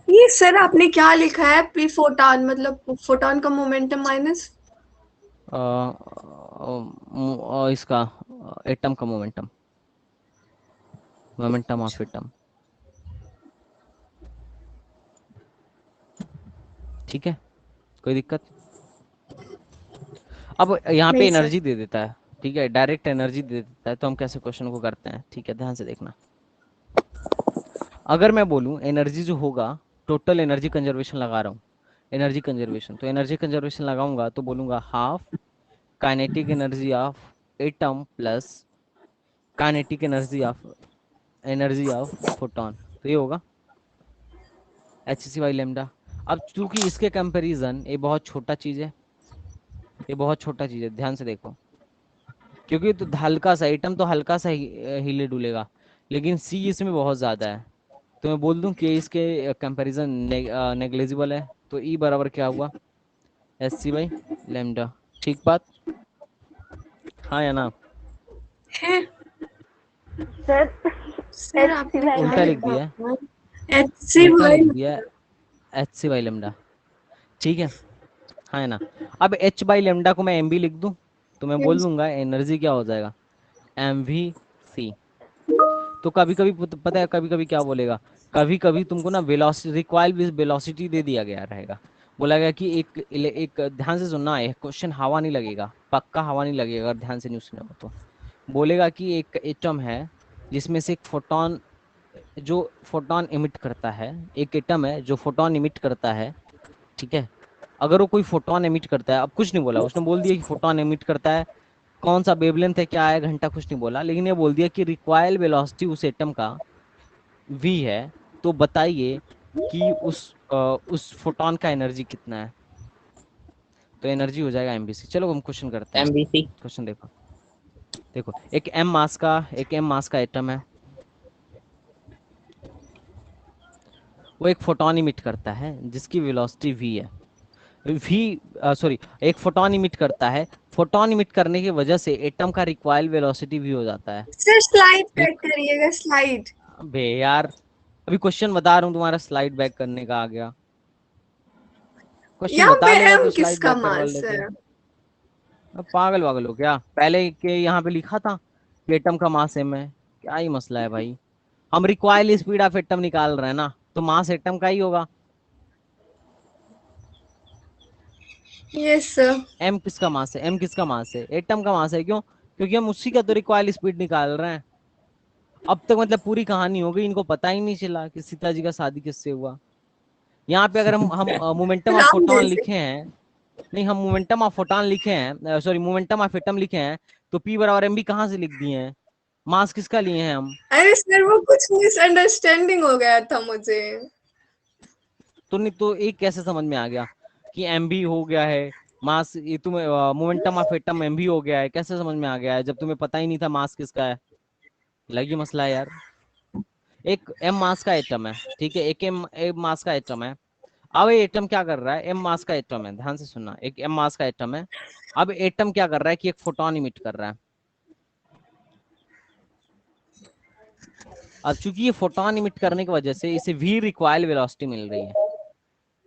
ये सर आपने क्या लिखा है, पी फोटॉन मतलब फोटॉन का मोमेंटम माइनस इसका एटम का मोमेंटम, मोमेंटम ऑफ एटम। ठीक है, कोई दिक्कत? अब यहाँ पे नहीं सर। एनर्जी दे देता है, ठीक है, डायरेक्ट एनर्जी दे देता है, तो हम कैसे क्वेश्चन को करते हैं, ठीक है, ध्यान से देखना। अगर मैं बोलूं एनर्जी जो होगा, टोटल एनर्जी कंजर्वेशन लगा रहा हूँ, एनर्जी कंजर्वेशन, तो एनर्जी कंजर्वेशन लगाऊंगा तो बोलूंगा half kinetic energy of atom plus kinetic energy of photon, तो ये होगा एच सी वाई लेमडा। अब चूंकि इसके कंपैरिजन ये बहुत छोटा चीज है, ये बहुत छोटा चीज है, ध्यान से देखो, क्योंकि तो हल्का सा एटम तो हल्का सा हिले डुलेगा, लेकिन सी इसमें बहुत ज्यादा है। तो मैं बोल दूं कि इसके कंपैरिजन नेग्लिजिबल है, तो ई बराबर क्या हुआ, एस सी बाई लेमडा। ठीक बात, हाँ या ना? है सर सर एच सी आपने क्या उल्टा लिख लिखा दिया, है, एच सी उल्टा लिख वाई। दिया, एच सी बाई लेमडा। ठीक है, हाँ या ना? अब एच बाई लेमडा को मैं एम बी लिख दूं, तो मैं बोल दूंगा एनर्जी क्या हो जाएगा, एम वी सी। तो कभी कभी पता है कभी कभी क्या बोलेगा, कभी कभी तुमको ना वेलोसिटी, रिक्वायर्ड वेलोसिटी दे दिया गया रहेगा, बोला गया कि एक ध्यान से सुनना है क्वेश्चन, हवा नहीं लगेगा, पक्का हवा नहीं लगेगा अगर ध्यान से नहीं सुने हो तो। बोलेगा कि एक एटम है जिसमें से एक फोटोन, जो फोटोन इमिट करता है, एक एटम है जो फोटोन इमिट करता है, ठीक है। अगर वो कोई फोटोन एमिट करता है, अब कुछ नहीं बोला उसने, बोल दिया कि फोटोन एमिट करता है, कौन सा वेवलेंथ है, क्या है, घंटा, कुछ नहीं बोला, लेकिन ये बोल दिया कि रिक्वायर्ड वेलोसिटी उस एटम का v है। तो बताइए कि उस फोटोन का एनर्जी कितना है, तो एनर्जी हो जाएगा एमबीसी। चलो हम क्वेश्चन करते हैं। एमबीसी। क्वेश्चन देखो, देखो एक एम मास का एटम है, वो एक फोटोन इमिट करता है जिसकी वेलोसिटी v है। वी सॉरी, एक फोटोन इमिट करता है, फोटोन इमिट करने की वजह से एटम का रिक्वायर्ड वेलोसिटी v हो जाता है। सर स्लाइड बैक करिएगा, स्लाइड। बे यार, अभी क्वेश्चन बता रहा हूँ, तुम्हारा स्लाइड बैक करने का आ गया। क्वेश्चन यहाँ पे बता लेगा एम तो स्लाइड किसका बैक करवा मास लेते। है? अब पागल वागल हो क्या, पहले के यहाँ पे लिखा था एटम का मास m है, क्या ही मसला है भाई। हम रिक्वायर्ड स्पीड ऑफ एटम निकाल रहे हैं ना, तो मास एटम का ही होगा। Yes sir. m किसका मास है, m किसका मास है, एटम का मास है। क्यों? क्योंकि हम उसी का तो रिक्वायर्ड स्पीड निकाल रहे हैं। अब तक मतलब पूरी कहानी हो गई, इनको पता ही नहीं चला कि सीता जी का शादी किससे हुआ। यहाँ पे अगर हम मोमेंटम ऑफ राम फोटोन जैसे। लिखे हैं, नहीं हम मोमेंटम ऑफ फोटोन लिखे हैं, सॉरी मोमेंटम ऑफ एटम लिखे हैं, तो p बराबर mv कहाँ से लिख दिए हैं? मास किसका लिए हैं हम? अरे सर वो कुछ मिसअंडरस्टैंडिंग हो गया था मुझे। तो नहीं तो एक कैसे समझ में आ गया कि mv हो गया है मास, ये तुम्हें मोमेंटम ऑफ एटम mv हो गया है, कैसे समझ में आ गया है जब तुम्हें पता ही नहीं था मास किसका है? लगी मसला है यार। एक m मास का एटम है, ठीक है, एक m मास का एटम है। अब ये एटम क्या कर रहा है, m मास का एटम है, ध्यान से सुनना, एक m मास का एटम है। अब एटम क्या कर रहा है कि एक फोटोन इमिट कर रहा है। अब चूंकि ये फोटोन इमिट करने की वजह से इसे v रिक्वायर्ड वेलोसिटी मिल रही है।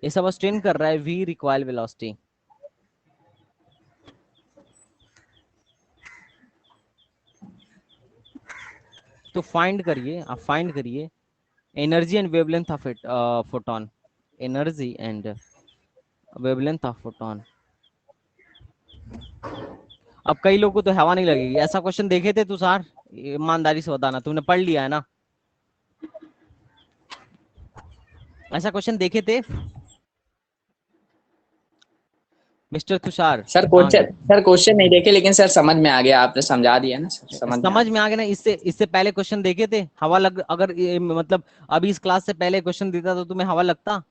ये सब स्ट्रेन कर रहा है v रिक्वायर्ड वेलोसिटी। तो फाइंड करिए, आप फाइंड करिए energy and wavelength of it photon, energy and wavelength of photon. अब कई लोगों को तो हवा नहीं लगेगी, ऐसा क्वेश्चन देखे थे तुषार? ईमानदारी से बताना, तूने पढ़ लिया है ना? ऐसा क्वेश्चन देखे थे मिस्टर तुषार? सर कहाँ क्वेश्चन, गए? सर क्वेश्चन नहीं देखे, लेकिन सर समझ में आ गया, आपने समझा दिया ना सर, समझ में आ समझ गया। में आ गया ना? इससे इससे पहले क्वेश्चन देखे थे हवा लग, अगर मतलब अभी इस क्लास से पहले क्वेश्चन देता तो तुम्हें हवा लगता?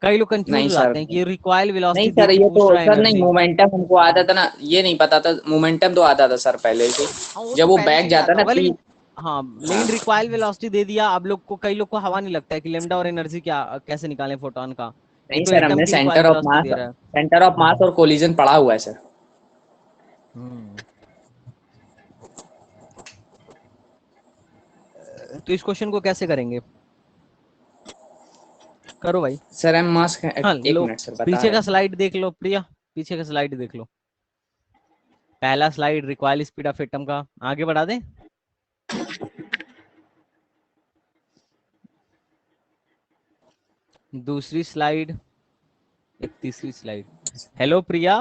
कई लोग कंफ्यूज नहीं हो सर, जाते हैं कि रिक्वायर्ड नहीं वेलोसिटी दे सर, के ये तो पूछ रहा है सर नहीं, एनर्जी। मोमेंटम हमको आता था ना, ये नहीं पता था, मोमेंटम तो आता था सर पहले से। हाँ वो तो जब वो पहले से बैक भी जाता आता ना होगा, पी। लेकिन हाँ हाँ लेकिन रिक्वायर्ड वेलोसिटी दे दिया। अब लोग को, कई लोग को हवा नहीं लगता है कि लेमडा और एनर्जी क्या कैसे निकालें फोटोन का। ये नहीं तो सर, एटम हमने की रिक्वायर्ड वेलोसिटी दे रहा है। सेंटर ऑफ मास और कोलिजन पढ़ा हुआ है सर। हम्म। तो इस क्वेश्चन को कैसे करेंगे? करो भाई। सर एम मास, हाँ एक लो, मिनट सर बता पीछे रहे का हैं। स्लाइड देख लो प्रिया, पीछे का स्लाइड देख लो। पहला slide required speed of atom का, आगे बढ़ा दें? दूसरी स्लाइड, एक तीसरी स्लाइड। हेलो प्रिया,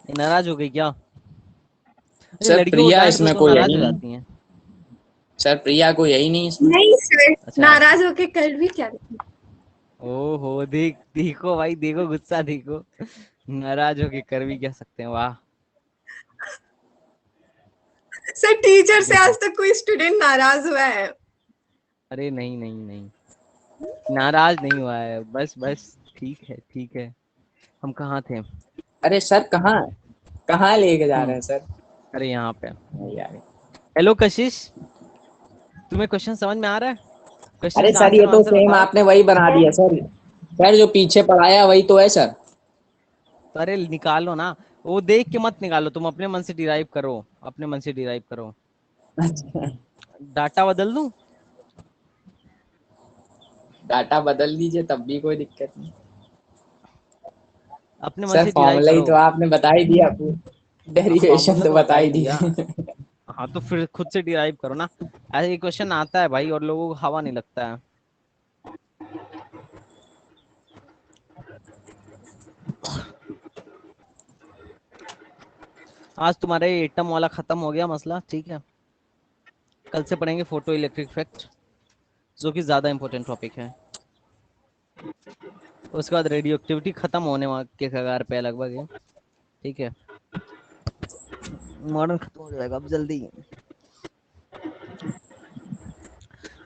ये नाराज हो गई क्या? अरे सर लड़कियों को प्रिया डांट दो इसमें तो कोई नाराज यही हो नहीं, जाती हैं। सर प्रिया को यही नहीं इसमें। नहीं सर, अच्छा। नाराज होके कर भी क्या रही? ओहो, देख देखो भाई, देखो गुस्सा देखो। नाराज होके कर भी क्या सकते हैं, वाह। सर टीचर से देखो, आज तक कोई स्टूडेंट नाराज हुआ है? अरे नहीं नहीं नहीं, नाराज नहीं हुआ है, बस बस ठीक है ठीक है। हम कहाँ थे? अरे सर कहाँ, कहाँ लेके जा रहे हैं हम्म, सर? अरे यहाँ पे। नहीं यार। हेलो कशिश, तुम्हें क्वेश्चन समझ में आ रहा है? क्वेश्चन अरे का सर ये आंसर तो आंसर सेम बताओ। आपने वही बना दिया सर। सर जो पीछे पढ़ाया वही तो है सर। तो अरे निकालो ना, वो देख के मत निकालो, तुम अपने मन से डिराइव करो, अपने मन से डिराइव करो। अच्छा, डाटा बदल दूं? डाटा बदल दीजिए तब भी कोई दिक्कत नहीं। अपने मन सर से डिराइव फॉर्मूला ही करो। तो आपने बता ही दिया, डेरिवेशन फॉर्मूला तो तो बता बता ही ही दिया। दिए। हाँ तो फिर खुद से डिराइव करो ना। ऐसे ये क्वेश्चन आता है भाई और लोगों को हवा नहीं लगता है। आज तुम्हारे एटम वाला खत्म हो गया मसला, ठीक है। कल से पढ़ेंगे फोटो इलेक्ट्रिक इफेक्ट, जो कि ज्यादा इंपॉर्टेंट टॉपिक है। उसके बाद रेडियो एक्टिविटी खत्म होने के कगार पे है लगभग ये, ठीक है। मॉडर्न खत्म हो जाएगा अब जल्दी।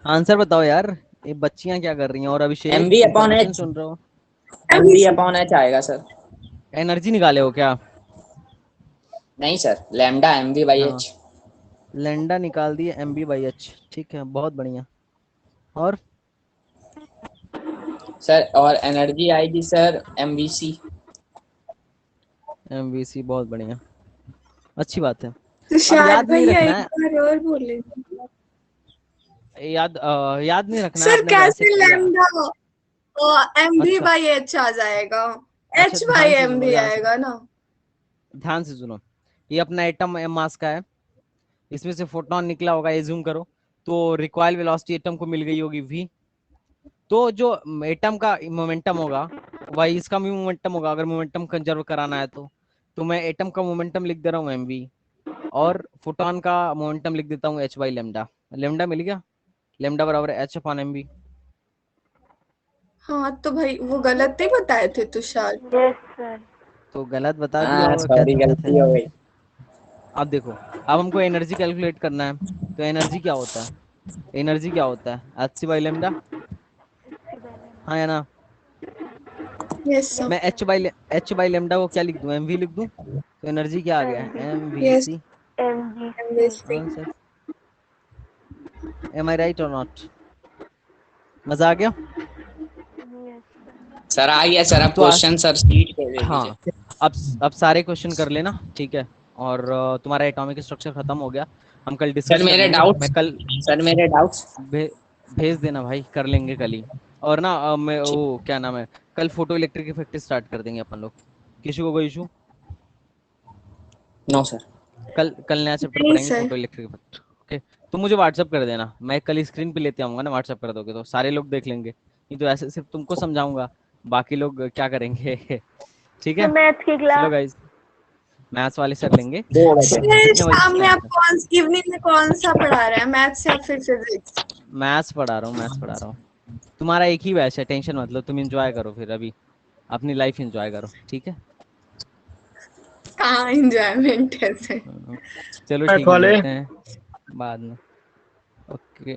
आंसर बताओ यार, ये बच्चियां क्या कर रही हैं? और M Abhishek, V upon information H, सुन रहे हो? एम वी अपॉन एच आएगा सर। एनर्जी निकाले हो क्या? नहीं sir, lambda M V by हाँ, एच। लेंडा निकाल दिए MB/H, ठीक है, बहुत बढ़िया। और सर और एनर्जी आएगी sir M V C. MVC, बहुत बढ़िया, अच्छी बात है। अब तुषार याद नहीं भैया रखना एक है, बार और बोले। याद नहीं रखना है, सर आपने वैसे कैसे किया। लैम्डा एम भी अच्छा बाई एच आ जाएगा? अच्छा, एच बाई ध्यान से एम सुनो, भी आएगा ना? ध्यान से सुनो। ये अपना एटम m मास का है, इसमें से फोटोन निकला होगा, एज्यूम करो, तो रिकॉइल वेलोसिटी एटम को मिल गई होगी v। तो जो एटम का मोमेंटम होगा वही इसका भी मोमेंटम होगा, अगर मोमेंटम कंजर्व कराना है तो मैं एटम का मोमेंटम लिख दे रहा हूँ mv, और फोटोन का मोमेंटम लिख देता हूँ h बाई लेमडा। लेमडा मिल गया, लेमडा बराबर h अपॉन mv। हाँ तो भाई वो गलत ही बताए थे तुषार। Yes sir. तो गलत बता दिया हाँ होगा, क्या सॉरी, दिक्कत गलती है। हो गई। अब देखो, अब हमको एनर्जी कैलकुलेट करना है, तो एनर्जी क्या होता है, एनर्जी क्या होता है h बाई लेमडा, हाँ या ना। Yes sir. मैं h बाई लेमडा को क्या लिख दूं, mv लिख दूं, तो एनर्जी क्या आ गया MV है, yes mvc MVC। Answer. Am I right और नॉट? मजा आ गया। सर आ गया सर, अब तो क्वेश्चन सर शीट पे दे हाँ, दीजिए। अब सारे क्वेश्चन कर लेना, ठीक है। और तुम्हारा एटॉमिक स्ट्रक्चर खत्म हो गया, हम कल सर डिस्कस कर मेरे लेंगे। डाउट्स, मैं कल सर मेरे डाउट्स। भेज देना भाई, कर लेंगे कल ही। और ना मैं ठीक। वो क्या नाम है, कल फोटो इलेक्ट्रिक इफेक्ट स्टार्ट कर देंगे अपन लोग। किसी को कोई इशू? No sir. कल नया चैप्टर नहीं पढ़ेंगे, sir. Photo electric effect. Okay, तो मुझे व्हाट्सअप कर देना, मैं कल स्क्रीन पे लेते आऊंगा ना, व्हाट्सअप कर दोगे तो सारे लोग देख लेंगे, नहीं तो ऐसे सिर्फ तुमको समझाऊंगा, बाकी लोग क्या करेंगे। ठीक तो है, मैथ की चलो क्लास गाइस, मैथ्स वाले सर लेंगे। 2 बजे। सर कितने बजे शाम में आप स्टार्ट? इवनिंग में कौन सा पढ़ा रहे हैं, मैथ्स या फिर फिजिक्स? मैथ्स पढ़ा रहा हूँ, मैथ्स पढ़ा रहा हूँ। तुम्हारा एक ही बैच है, टेंशन मत लो, तुम एंजॉय करो फिर, अभी अपनी लाइफ एंजॉय करो, ठीक है। कहाँ एंजॉयमेंट है सर। चलो मैथ ठीक है, वाले मिलते हैं बाद में। ओके।